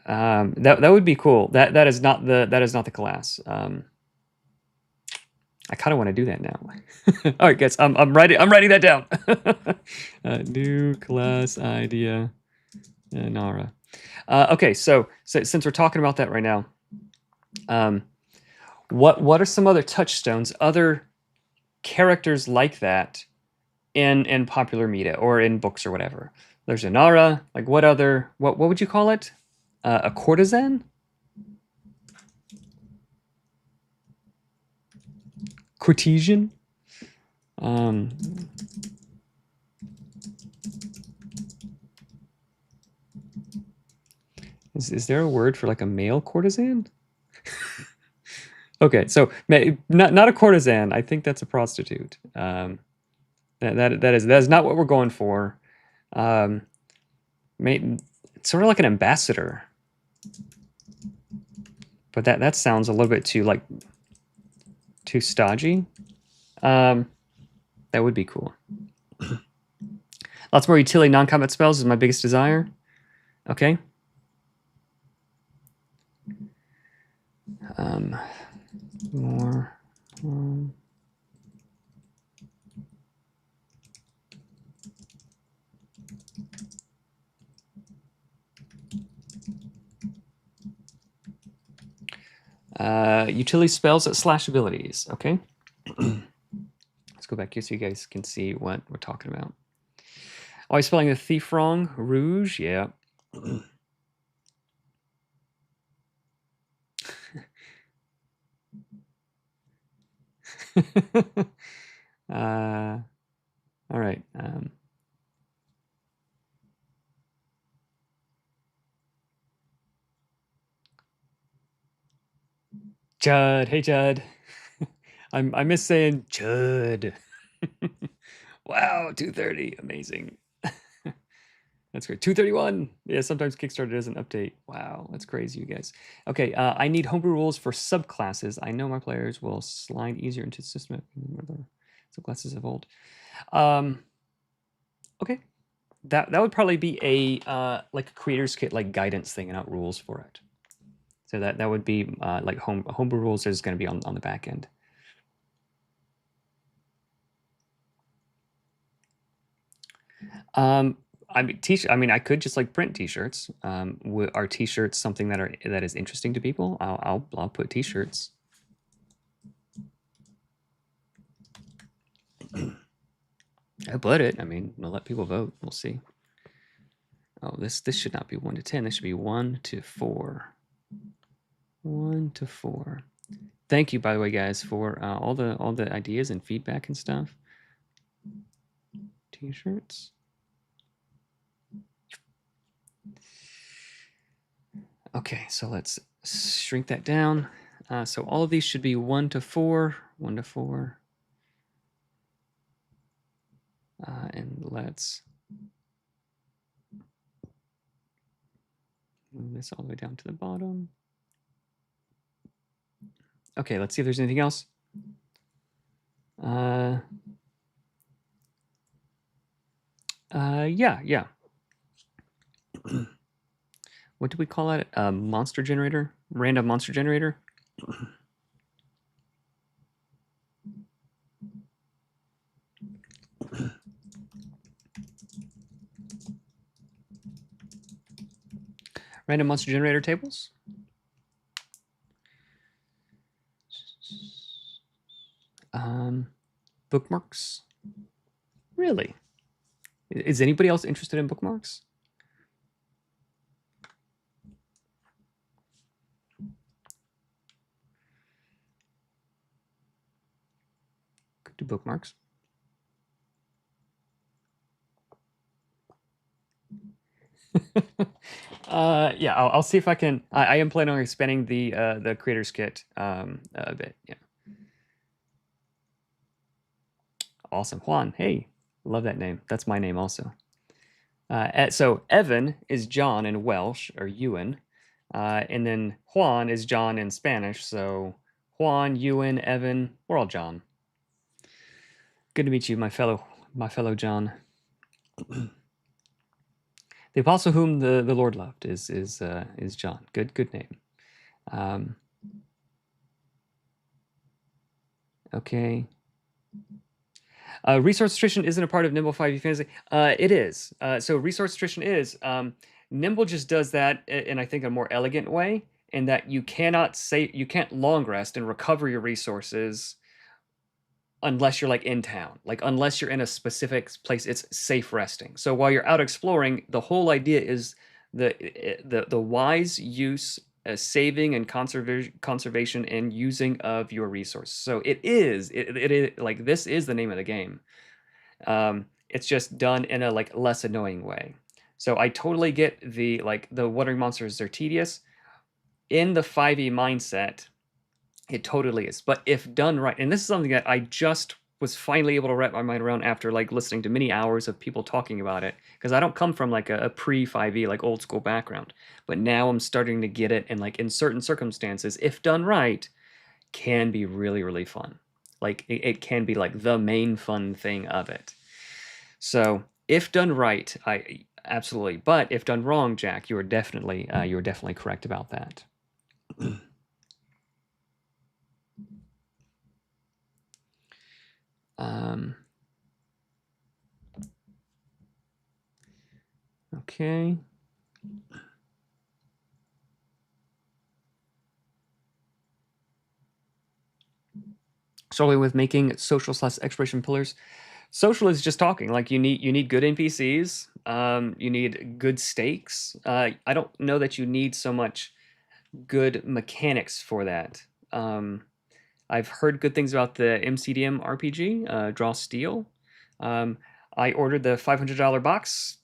That would be cool. That is not the class. I kind of want to do that now. All right, guys, I'm writing that down. New class idea, Inara. Okay, so since we're talking about that right now, what are some other touchstones, other characters like that in popular media or in books or whatever? There's Inara. Like what would you call it? A courtesan? Courtesan? Is there a word for like a male courtesan? Okay, so not a courtesan. I think that's a prostitute. That is not what we're going for. It's sort of like an ambassador, but that sounds a little bit too stodgy. That would be cool. Lots more utility non-combat spells is my biggest desire. Okay. More. Utility spells that slash abilities. Okay. Let's go back here so you guys can see what we're talking about. Always spelling the thief wrong. Rouge, yeah. All right. Judd, hey Judd. I miss saying Judd. Wow, 230, amazing. That's great. 231. Yeah, sometimes Kickstarter doesn't update. Wow, that's crazy, you guys. Okay, I need homebrew rules for subclasses. I know my players will slide easier into the system subclasses of old. Okay, that would probably be a like a creator's kit like guidance thing and not rules for it. So that would be like homebrew rules is going to be on the back end. I mean, I could just like print T-shirts. Are T-shirts something that is interesting to people? I'll put T-shirts. I put it. I mean, we'll let people vote. We'll see. Oh, this should not be 1 to 10. This should be 1 to 4. 1 to 4. Thank you, by the way, guys, for all the ideas and feedback and stuff. T-shirts. Okay, so let's shrink that down. So all of these should be 1 to 4. 1 to 4. And let's move this all the way down to the bottom. Okay, let's see if there's anything else. Yeah. What do we call it? Monster generator? Random monster generator? Random monster generator tables? Bookmarks? Really? Is anybody else interested in bookmarks? Do bookmarks. Yeah, I'll see if I can. I am planning on expanding the creators kit a bit. Yeah. Awesome, Juan. Hey, love that name. That's my name also. So Evan is John in Welsh or Ewan, and then Juan is John in Spanish. So Juan, Ewan, Evan, we're all John. Good to meet you, my fellow John. The apostle whom the Lord loved is John. Good name. Okay. Resource attrition isn't a part of Nimble 5e Fantasy. It is. So resource attrition is. Nimble just does that in, I think, a more elegant way, in that you can't long rest and recover your resources unless you're like in town, like unless you're in a specific place it's safe resting. So while you're out exploring, the whole idea is the wise use, saving and conservation and using of your resources. So it is like, this is the name of the game. It's just done in a like less annoying way. So I totally get the wandering monsters are tedious. In the 5e mindset, it totally is. But if done right, and this is something that I just was finally able to wrap my mind around after like listening to many hours of people talking about it, because I don't come from like a pre-5e like old school background, but now I'm starting to get it, and like in certain circumstances, if done right, can be really, really fun. Like it can be like the main fun thing of it. So if done right, I absolutely. But if done wrong, Jack, you are definitely correct about that. Okay. Solely with making social / exploration pillars. Social is just talking. Like you need good NPCs. You need good stakes. I don't know that you need so much good mechanics for that. I've heard good things about the MCDM RPG, Draw Steel. I ordered the $500 box,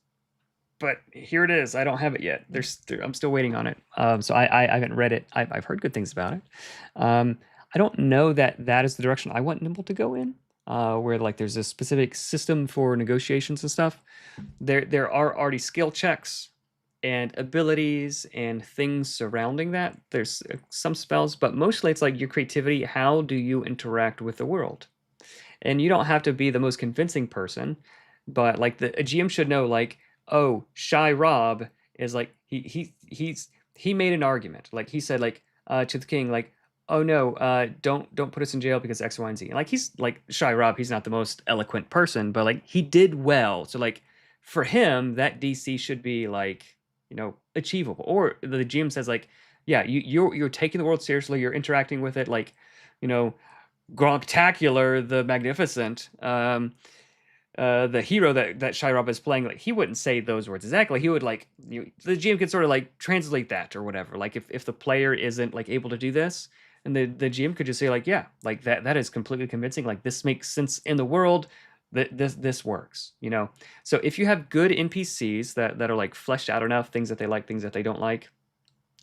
but here it is. I don't have it yet. I'm still waiting on it. So I haven't read it. I've heard good things about it. I don't know that is the direction I want Nimble to go in, where like there's a specific system for negotiations and stuff. There are already skill checks and abilities and things surrounding that. There's some spells, but mostly it's like your creativity. How do you interact with the world? And you don't have to be the most convincing person, but like a GM should know, like, oh, Shy Rob is like he made an argument. Like he said, like to the king, like, oh no, don't put us in jail because X, Y, and Z. And like he's like Shy Rob, he's not the most eloquent person, but like he did well. So like for him, that DC should be like, achievable. Or the GM says like, yeah, you're taking the world seriously, you're interacting with it, like, Gronktacular the Magnificent, the hero that Shyrop is playing, like he wouldn't say those words exactly. He would like the GM could sort of like translate that or whatever. Like if the player isn't like able to do this, and the GM could just say like, yeah, like that is completely convincing. Like this makes sense in the world. This works, So if you have good NPCs that are like fleshed out enough, things that they like, things that they don't like,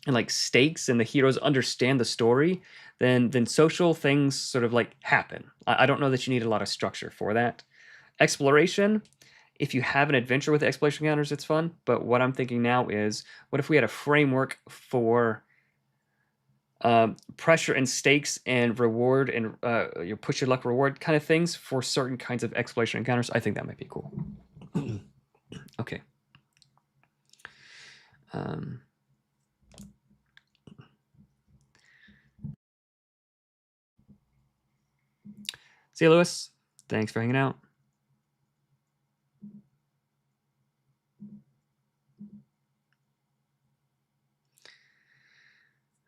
and like stakes, and the heroes understand the story, then social things sort of like happen. I don't know that you need a lot of structure for that. Exploration, if you have an adventure with exploration encounters, it's fun. But what I'm thinking now is, what if we had a framework for pressure and stakes and reward and your push your luck reward kind of things for certain kinds of exploration encounters? I think that might be cool. Okay. See you, Lewis. Thanks for hanging out.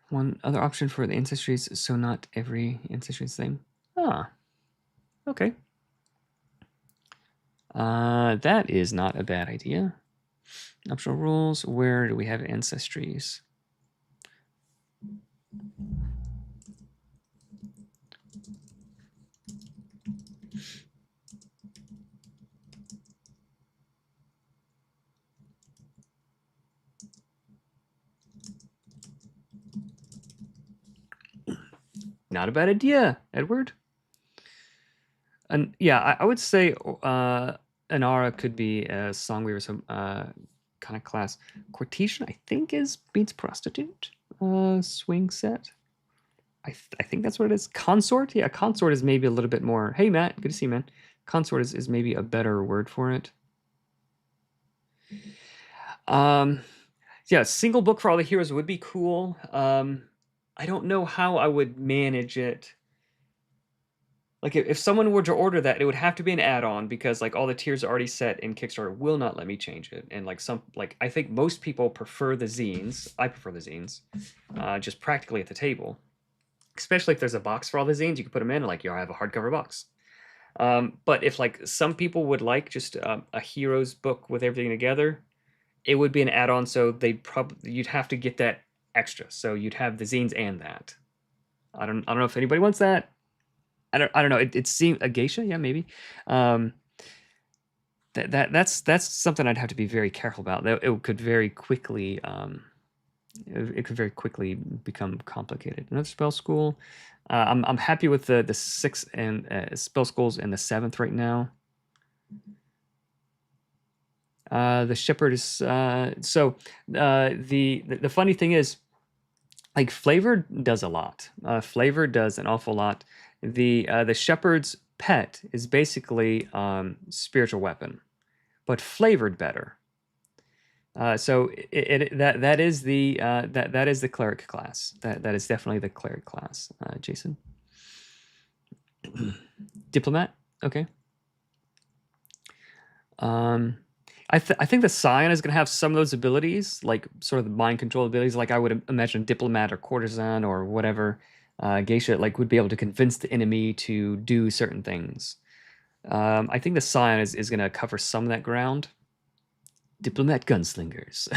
One other option for the ancestries, so not every ancestry is the same. Ah, okay. That is not a bad idea. Optional rules, where do we have ancestries? not a bad idea, Edward. And yeah, I would say Inara could be a Songweaver, some kind of class. Courtesian, I think, means prostitute. Swing set. I think that's what it is. Consort? Yeah, consort is maybe a little bit more. Hey, Matt. Good to see you, man. Consort is maybe a better word for it. Yeah, single book for all the heroes would be cool. I don't know how I would manage it. Like, if someone were to order that, it would have to be an add-on because, like, all the tiers are already set in Kickstarter will not let me change it. And, like, I think most people prefer the zines. I prefer the zines, just practically at the table. Especially if there's a box for all the zines, you can put them in, and, like, I have a hardcover box. But if, like, some people would like just a heroes book with everything together, it would be an add-on, so you'd have to get that extra. So you'd have the zines and that. I don't know if anybody wants that. I don't know. It seemed a geisha, yeah, maybe. That's something I'd have to be very careful about. It could very quickly become complicated. Another spell school. I'm happy with the 6th and spell schools and the 7th right now. The shepherd is so the funny thing is, like, flavor does a lot. Flavor does an awful lot. The shepherd's pet is basically spiritual weapon, but flavored better. So that is the cleric class. That is definitely the cleric class. Jason, diplomat. Okay. I think the Scion is going to have some of those abilities, like sort of the mind control abilities. Like I would imagine diplomat or courtesan or whatever. Geisha would be able to convince the enemy to do certain things. I think the Scion is going to cover some of that ground. Diplomat gunslingers.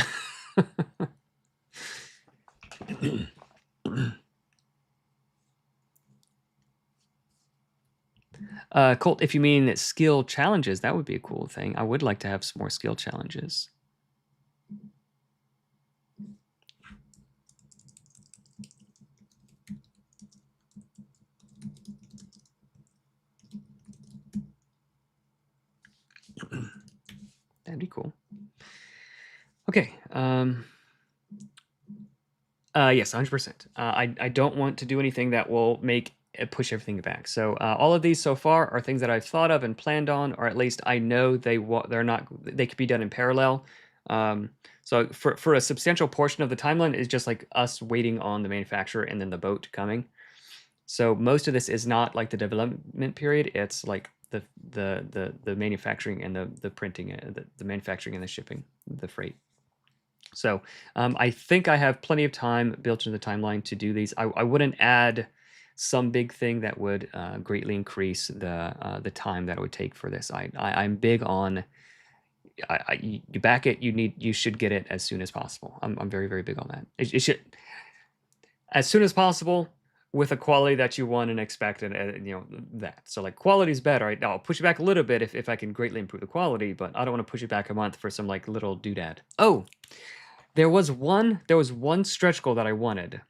Colt, if you mean skill challenges, that would be a cool thing. I would like to have some more skill challenges. That'd be cool. Okay. Yes, 100%. I don't want to do anything that will push everything back. So all of these so far are things that I've thought of and planned on, or at least I know they could be done in parallel. So for a substantial portion of the timeline is just like us waiting on the manufacturer and then the boat coming. So most of this is not like the development period. It's like the manufacturing and the printing, the manufacturing and the shipping, the freight. So I think I have plenty of time built into the timeline to do these. I wouldn't add some big thing that would greatly increase the time that it would take for this. I'm big on you back it. You should get it as soon as possible. I'm very, very big on that. It should as soon as possible with a quality that you want and expect, and that. So like quality is better. Right? I'll push it back a little bit if I can greatly improve the quality, but I don't want to push it back a month for some like little doodad. Oh, there was one stretch goal that I wanted,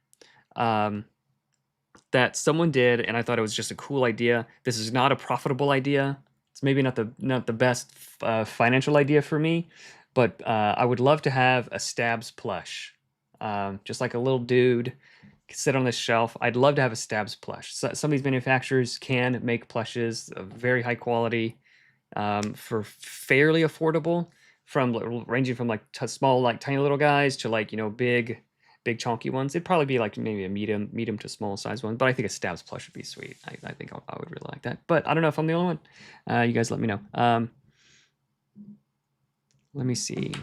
that someone did, and I thought it was just a cool idea. This is not a profitable idea. It's maybe not the best financial idea for me, but I would love to have a Stabs plush, just like a little dude sit on this shelf. I'd love to have a Stabs plush. So, some of these manufacturers can make plushes of very high quality for fairly affordable, ranging from like small, like tiny little guys to like big chunky ones. It'd probably be like maybe a medium to small size one, but I think a Stabs plush would be sweet. I think I would really like that, but I don't know if I'm the only one. You guys let me know. Let me see.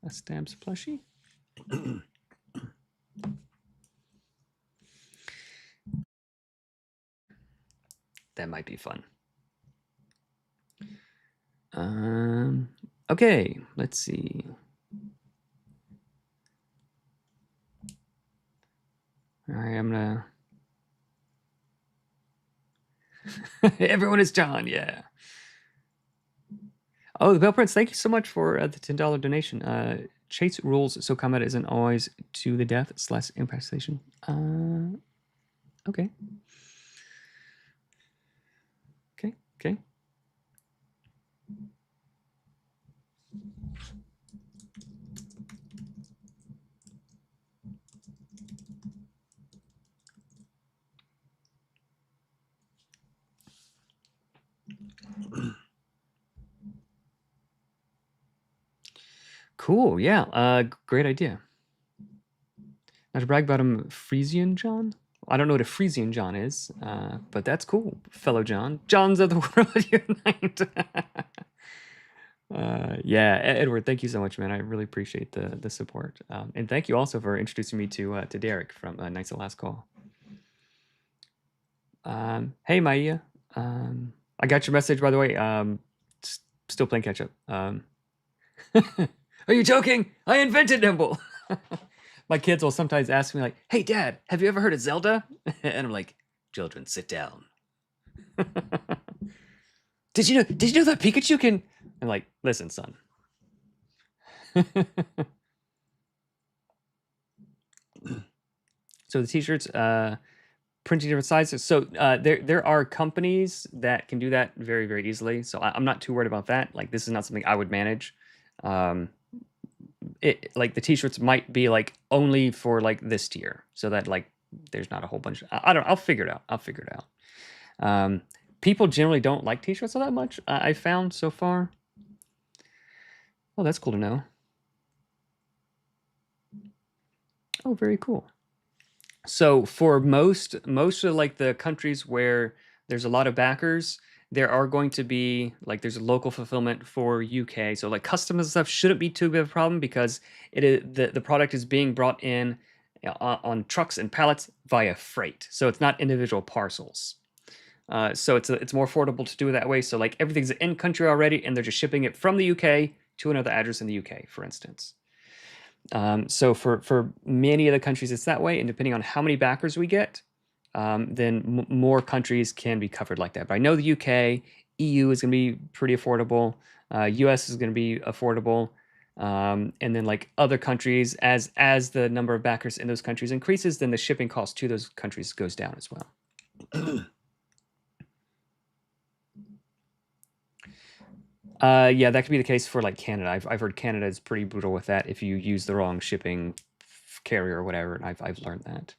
A Stabs plushie. That might be fun. Okay, let's see. All right, I'm gonna. Everyone is John, yeah. Oh, the Bell Prince, thank you so much for the $10 donation. chase rules, so combat isn't always to the death / impact station. Okay. Okay. Cool. Yeah. Great idea. Not to brag about him, Frisian John. I don't know what a Frisian John is, but that's cool, fellow John. Johns of the world unite. Yeah, Edward, thank you so much, man. I really appreciate the support, and thank you also for introducing me to Derek from Knights of Last Call. Hey, Maya. I got your message, by the way. Still playing catch up. Are you joking? I invented Nimble. My kids will sometimes ask me like, "Hey, Dad, have you ever heard of Zelda?" And I'm like, "Children, sit down." Did you know that Pikachu can? I'm like, "Listen, son." So the t-shirts, printing different sizes. So there are companies that can do that very, very easily. So I'm not too worried about that. Like, this is not something I would manage. Like the t-shirts might be like only for like this tier, so that like there's not a whole bunch. I don't. I'll figure it out. People generally don't like t-shirts all that much. I found so far. Oh, that's cool to know. Oh, very cool. So for most of like the countries where there's a lot of backers, there are going to be like there's a local fulfillment for UK. So like customs and stuff shouldn't be too big of a problem because it is the product is being brought in on trucks and pallets via freight. So it's not individual parcels. So it's more affordable to do it that way. So like everything's in country already, and they're just shipping it from the UK to another address in the UK, for instance. So for many of the countries, it's that way, and depending on how many backers we get, then more countries can be covered like that. But I know the UK, EU is going to be pretty affordable. US is going to be affordable. And then like other countries, as the number of backers in those countries increases, then the shipping cost to those countries goes down as well. Yeah, that could be the case for like Canada. I've heard Canada is pretty brutal with that if you use the wrong shipping carrier or whatever. And I've learned that.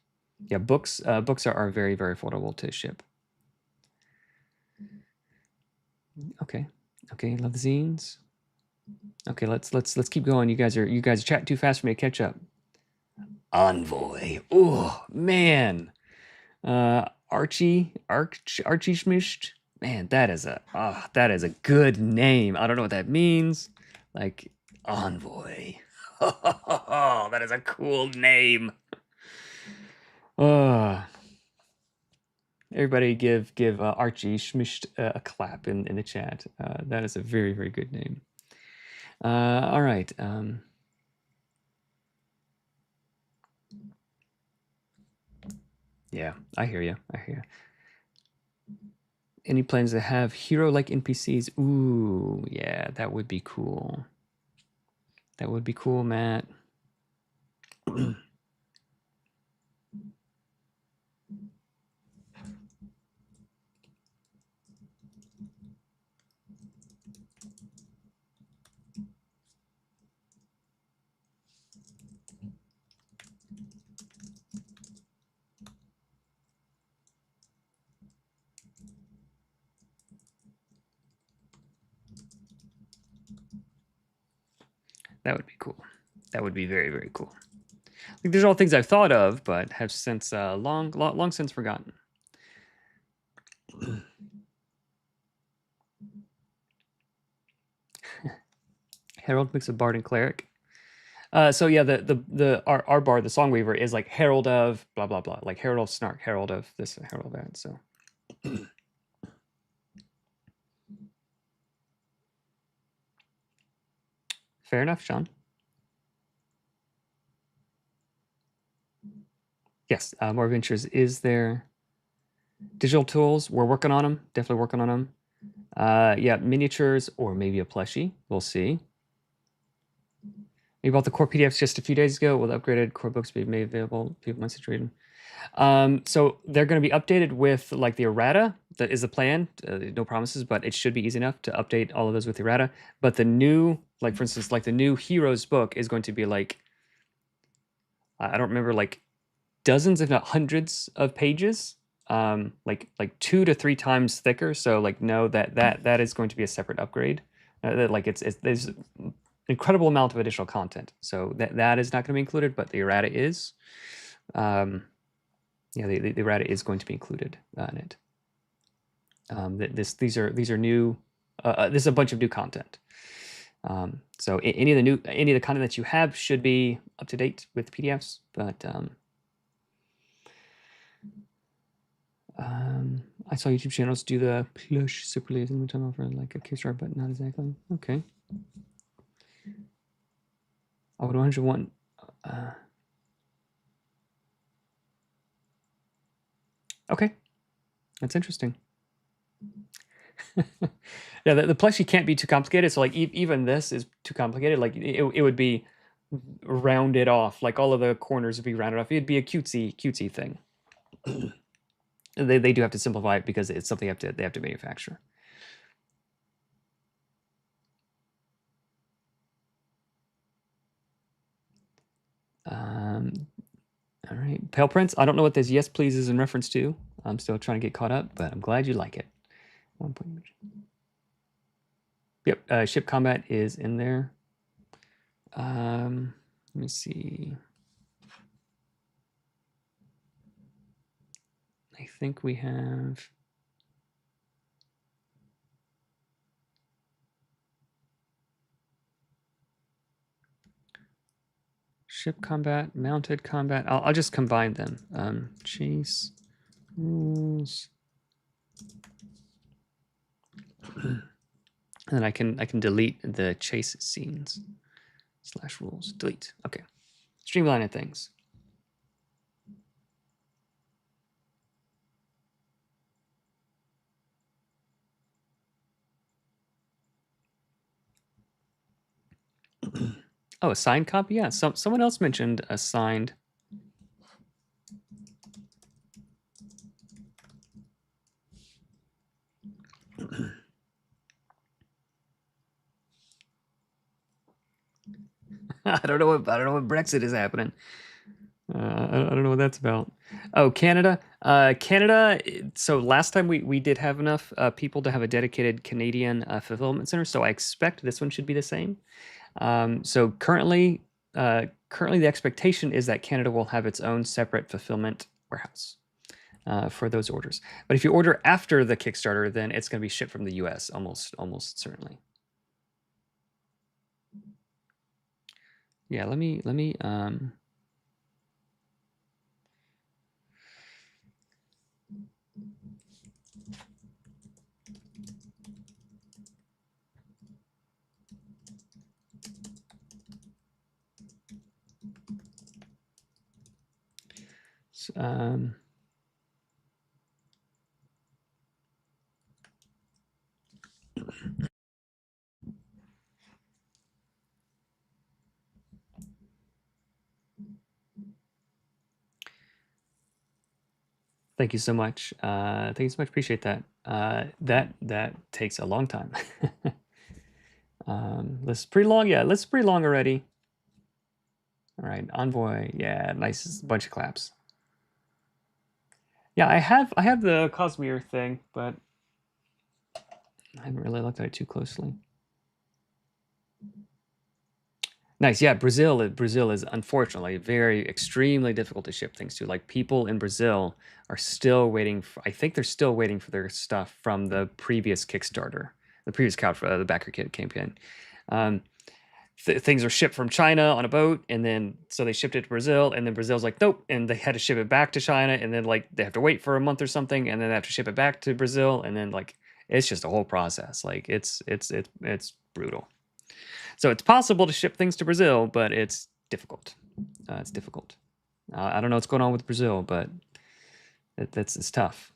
Yeah, books are very, very affordable to ship. Okay, love the zines. Okay, let's keep going. You guys are chatting too fast for me to catch up. Envoy. Oh man, Archie Schmisht. Man, that is a good name. I don't know what that means. Like Envoy. Oh, that is a cool name. Everybody give Archie Schmisht a clap in the chat. That is a very, very good name. All right. Yeah, I hear you. Any plans to have hero-like NPCs? Ooh, yeah, that would be cool. That would be cool, Matt. That would be cool. That would be very, very cool. Like, there's all things I've thought of, but have since long since forgotten. Herald mix of bard and cleric. So yeah, our bard, the Songweaver, is like herald of blah blah blah, like herald of snark, herald of this, herald of that. So. Fair enough, Sean. Yes, more adventures is there. Digital tools, we're working on them. Definitely working on them. Yeah, miniatures or maybe a plushie. We'll see. You bought the core PDFs just a few days ago. Will the upgraded core books be made available? People message reading. So they're going to be updated with like the errata. That is the plan. No promises, but it should be easy enough to update all of those with the errata. But the new, like for instance, like the new Heroes book is going to be like, I don't remember, like dozens, if not hundreds, of pages. Like 2 to 3 times thicker. So like no, that is going to be a separate upgrade. Like there's an incredible amount of additional content. So that is not going to be included, but the errata is. Yeah, the errata is going to be included in it. These are new. This is a bunch of new content. So any of the content that you have should be up to date with PDFs, but I saw YouTube channels do the plush separately in the time offer like a Kickstarter, but not exactly. Okay. I would 101. Okay, that's interesting. Yeah, the plushie can't be too complicated. So like even this is too complicated. Like it would be rounded off. Like all of the corners would be rounded off. It'd be a cutesy thing. They do have to simplify it because it's something they have to manufacture. All right, Pale Prince. I don't know what this yes please is in reference to. I'm still trying to get caught up, but I'm glad you like it. 1 point. Yep, ship combat is in there. Let me see. I think we have. Ship combat, mounted combat. I'll just combine them. Chase rules. And I can delete the chase scenes / rules. Delete. Okay. Streamlining things. Oh, a signed copy? Yeah, someone else mentioned a signed. I don't know what Brexit is happening. I don't know what that's about. Oh, Canada. Canada. So last time we did have enough people to have a dedicated Canadian fulfillment center. So I expect this one should be the same. So currently the expectation is that Canada will have its own separate fulfillment warehouse for those orders. But if you order after the Kickstarter, then it's going to be shipped from the U.S. almost certainly. Yeah, let me thank you so much. Thank you so much. Appreciate that. That takes a long time. List is pretty long. Yeah, list is pretty long already. All right, Envoy. Yeah, nice bunch of claps. Yeah, I have the Cosmere thing, but I haven't really looked at it too closely. Nice. Yeah, Brazil is unfortunately very extremely difficult to ship things to. Like people in Brazil are still waiting for, I think they're still waiting for their stuff from the previous Kickstarter, the previous the backer kit campaign. Things are shipped from China on a boat, and then so they shipped it to Brazil, and then Brazil's like nope, and they had to ship it back to China, and then like they have to wait for a month or something, and then they have to ship it back to Brazil, and then like it's just a whole process. Like it's brutal. So it's possible to ship things to Brazil, but it's difficult. It's difficult. I don't know what's going on with Brazil, but it's tough.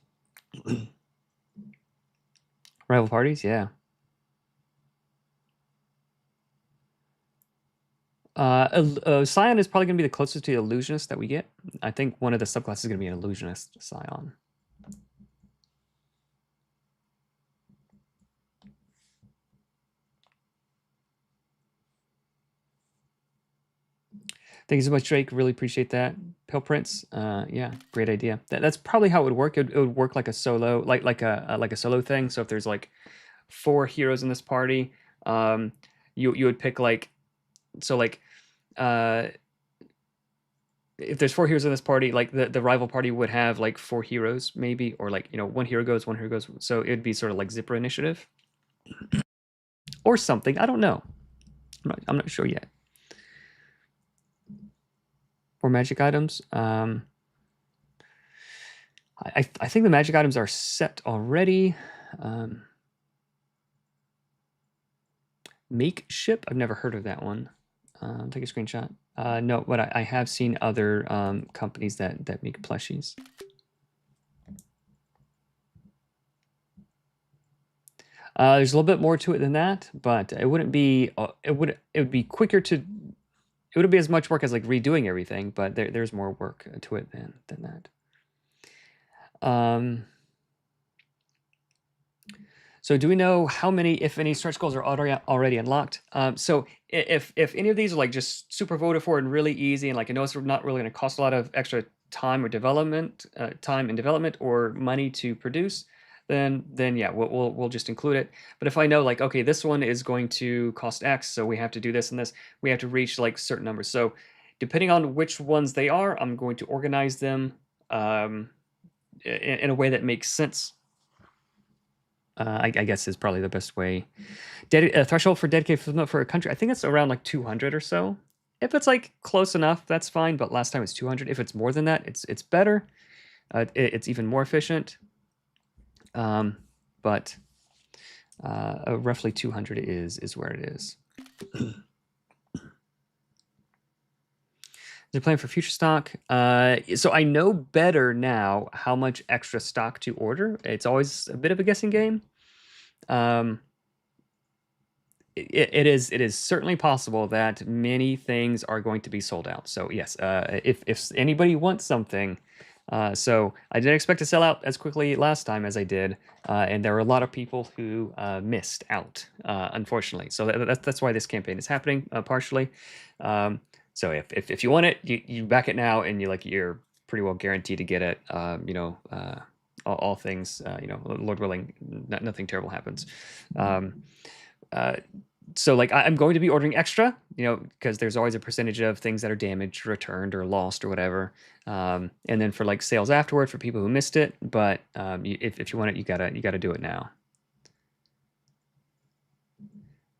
Rival parties, yeah. Scion is probably going to be the closest to the illusionist that we get. I think one of the subclasses is going to be an illusionist Scion. Thank you so much, Drake. Really appreciate that. Pale Prince, yeah, great idea. That's probably how it would work. It would work like a solo, like a solo thing. So if there's like 4 heroes in this party, you would pick like, so like, if there's 4 heroes in this party, like the rival party would have like 4 heroes maybe, or like, you know, one hero goes. So it'd be sort of like Zipper initiative or something. I don't know. I'm not sure yet. Or magic items. I think the magic items are set already. Make ship. I've never heard of that one. Take a screenshot. No, but I have seen other companies that make plushies. There's a little bit more to it than that, but it wouldn't be. It would be quicker to. It wouldn't be as much work as like redoing everything, but there's more work to it than that. So do we know how many, if any, stretch goals are already unlocked? So if any of these are like just super voted for and really easy, and like I know it's not really going to cost a lot of extra time or development, time in development or money to produce, then yeah, we'll just include it. But if I know like, okay, this one is going to cost X, so we have to do this and this, we have to reach like certain numbers. So depending on which ones they are, I'm going to organize them in a way that makes sense. I guess is probably the best way. Threshold for dedicated fulfillment for a country, I think it's around like 200 or so. If it's like close enough, that's fine. But last time it's 200. If it's more than that, it's better. It's even more efficient. But roughly 200 is where it is. Is there a plan for future stock? So I know better now how much extra stock to order. It's always a bit of a guessing game. It is certainly possible that many things are going to be sold out. So yes, if anybody wants something, so I didn't expect to sell out as quickly last time as I did, and there were a lot of people who missed out, unfortunately. So that's why this campaign is happening partially. So if you want it, you back it now, and you're pretty well guaranteed to get it. All things, Lord willing, nothing terrible happens. So like I'm going to be ordering extra, because there's always a percentage of things that are damaged, returned, or lost, or whatever. And then for like sales afterward for people who missed it. But if you want it, you gotta do it now.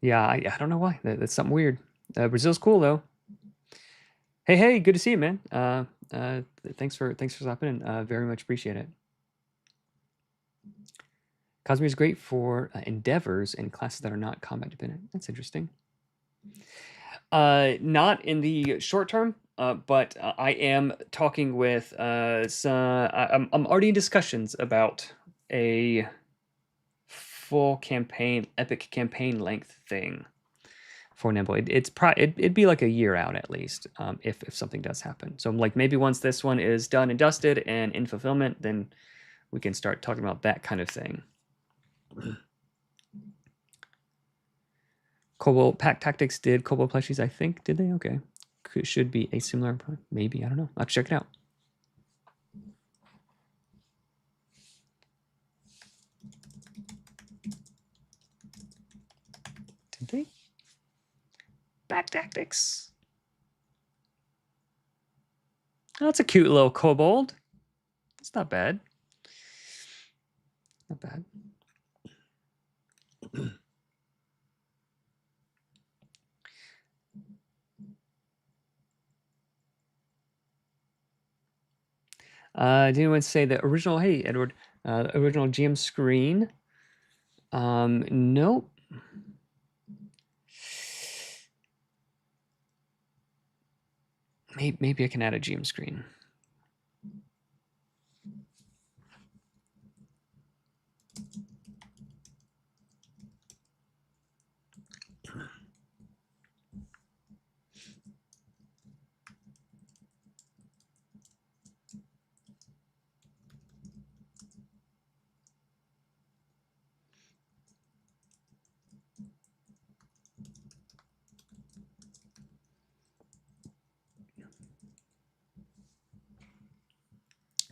Yeah, I don't know why. That's something weird. Brazil's cool though. Hey, good to see you, man. Thanks for stopping in. Very much appreciate it. Cosmere is great for endeavors and classes that are not combat dependent. That's interesting. Not in the short term, but I am talking with some. I'm already in discussions about a full campaign, epic campaign length thing for Nimble. It'd be like a year out at least, if something does happen. So like maybe once this one is done and dusted and in fulfillment, then we can start talking about that kind of thing. Kobold Pack Tactics did Kobold plushies, I think. Did they? Okay. Should be a similar, maybe. I don't know. I'll check it out. Did they? Pack Tactics. Oh, that's a cute little kobold. It's not bad. Not bad. Did anyone say the original? Hey, Edward, original GM screen. Nope. Maybe I can add a GM screen.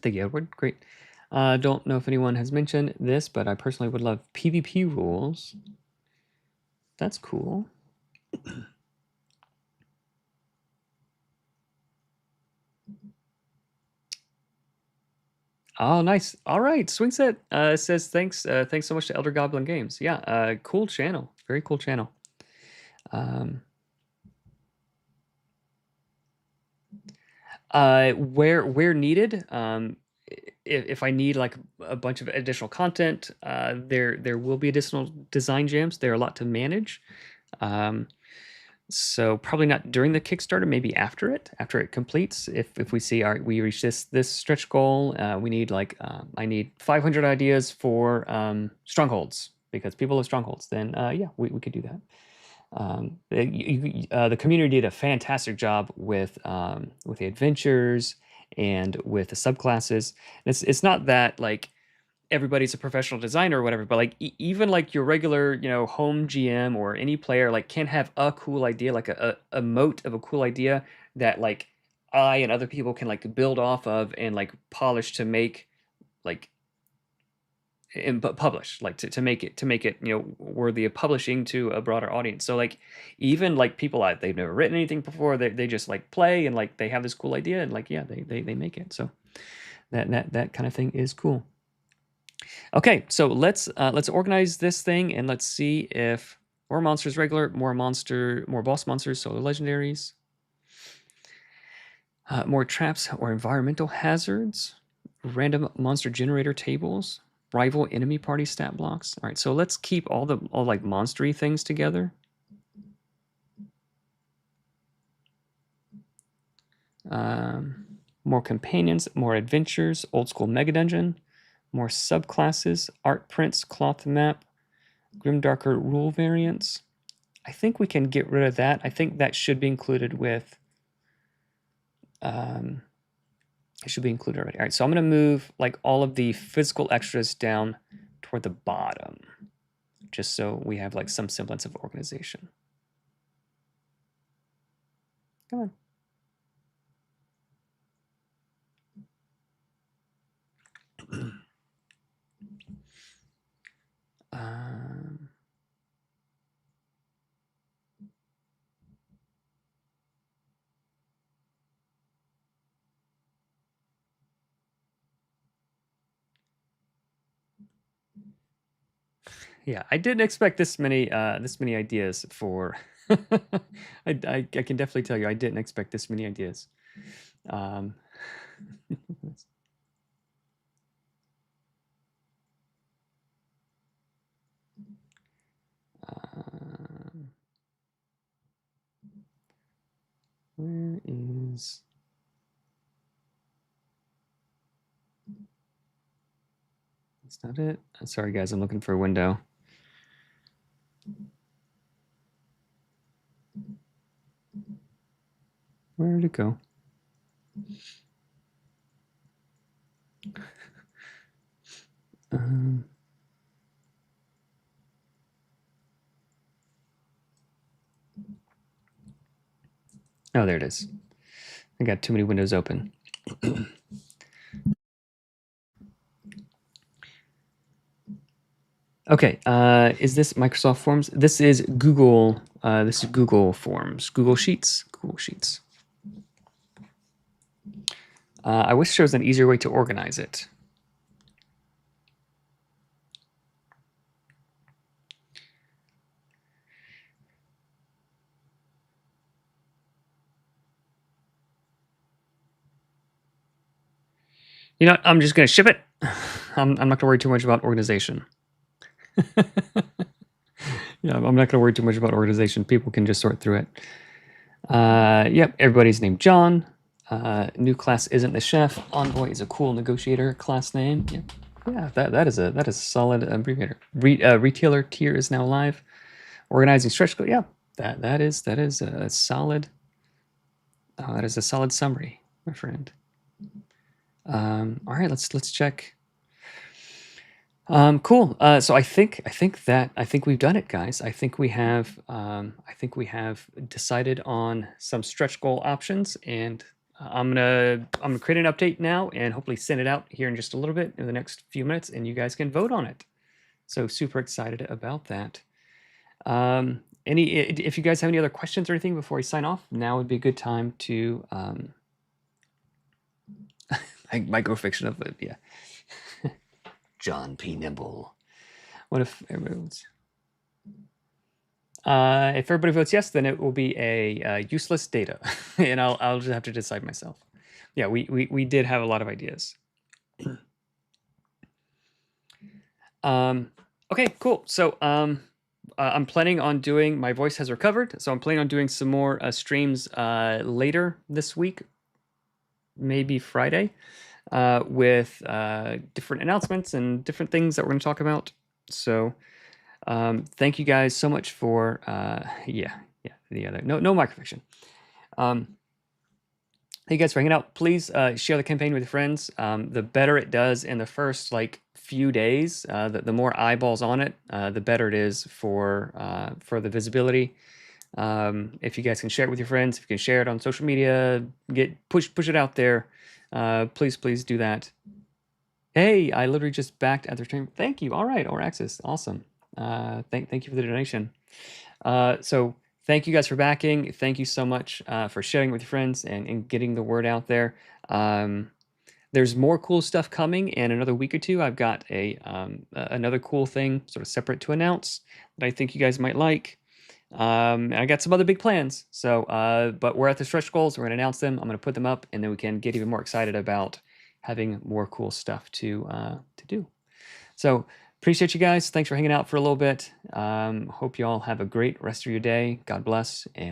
Thank you, Edward. Great. Don't know if anyone has mentioned this, but I personally would love PvP rules. That's cool. Oh, nice. All right. Swingset says thanks. Thanks so much to Elder Goblin Games. Yeah. Cool channel. Very cool channel. Where needed. If I need like a bunch of additional content, there will be additional design jams. There are a lot to manage. So probably not during the Kickstarter, maybe after it completes. If we see, all right, we reach this stretch goal, we need like I need 500 ideas for strongholds because people have strongholds. Then yeah, we could do that. The community did a fantastic job with the adventures and with the subclasses. And it's not that like everybody's a professional designer or whatever, but like even like your regular, home GM or any player like can have a cool idea, like a moat of a cool idea that like I and other people can like build off of and like polish to make like and publish like to make it worthy of publishing to a broader audience. So like even like people they've never written anything before, they just like play and like they have this cool idea and like yeah they make it. So that kind of thing is cool. Okay, so let's organize this thing and let's see if more monsters regular, more boss monsters, solar legendaries, more traps or environmental hazards, random monster generator tables, rival enemy party stat blocks. All right, so let's keep all like monstery things together. More companions, more adventures, old school mega dungeon, more subclasses, art prints, cloth map, grimdarker rule variants. I think we can get rid of that. I think that should be included with. It should be included already. All right, so I'm going to move like all of the physical extras down toward the bottom, just so we have like some semblance of organization. Come on. Yeah, I didn't expect this many ideas for. I can definitely tell you I didn't expect this many ideas. Where is? That's not it. Sorry, guys. I'm looking for a window. Where did it go? Oh, there it is. I got too many windows open. Okay, is this Microsoft Forms? This is Google. This is Google Forms. Google Sheets. Google Sheets. I wish there was an easier way to organize it. You know what? I'm just going to ship it. I'm not going to worry too much about organization. Yeah, I'm not going to worry too much about organization. People can just sort through it. Yep, everybody's named John. New class isn't the chef. Envoy is a cool negotiator class name. Yep. Yeah, that is a solid abbreviator. Retailer tier is now live. Organizing stretch goal. Yeah, that is a solid. That is a solid summary, my friend. All right, let's check. Cool. So I think we've done it, guys. I think we have decided on some stretch goal options, and I'm gonna create an update now and hopefully send it out here in just a little bit in the next few minutes, and you guys can vote on it. So super excited about that. If you guys have any other questions or anything before we sign off, now would be a good time to microfiction of it. Yeah, John P. Nimble. What if everybody votes? If everybody votes yes, then it will be a useless data, and I'll just have to decide myself. Yeah, we did have a lot of ideas. Okay, cool. So I'm planning on doing. My voice has recovered, so I'm planning on doing some more streams later this week, maybe Friday, with different announcements and different things that we're going to talk about. So thank you guys so much for no microfiction. Thank you guys for hanging out. Please share the campaign with your friends. The better it does in the first few days, the more eyeballs on it, the better it is for the visibility. If you guys can share it with your friends, if you can share it on social media, push it out there. Please do that. Hey, I literally just backed at the stream. Thank you. All right, or access. Awesome. Thank you for the donation. So thank you guys for backing. Thank you so much for sharing with your friends and getting the word out there. There's more cool stuff coming in another week or two. I've got another cool thing sort of separate to announce that I think you guys might like. And I got some other big plans. So, but we're at the stretch goals. We're going to announce them. I'm going to put them up, and then we can get even more excited about having more cool stuff to do. So appreciate you guys. Thanks for hanging out for a little bit. Hope you all have a great rest of your day. God bless. And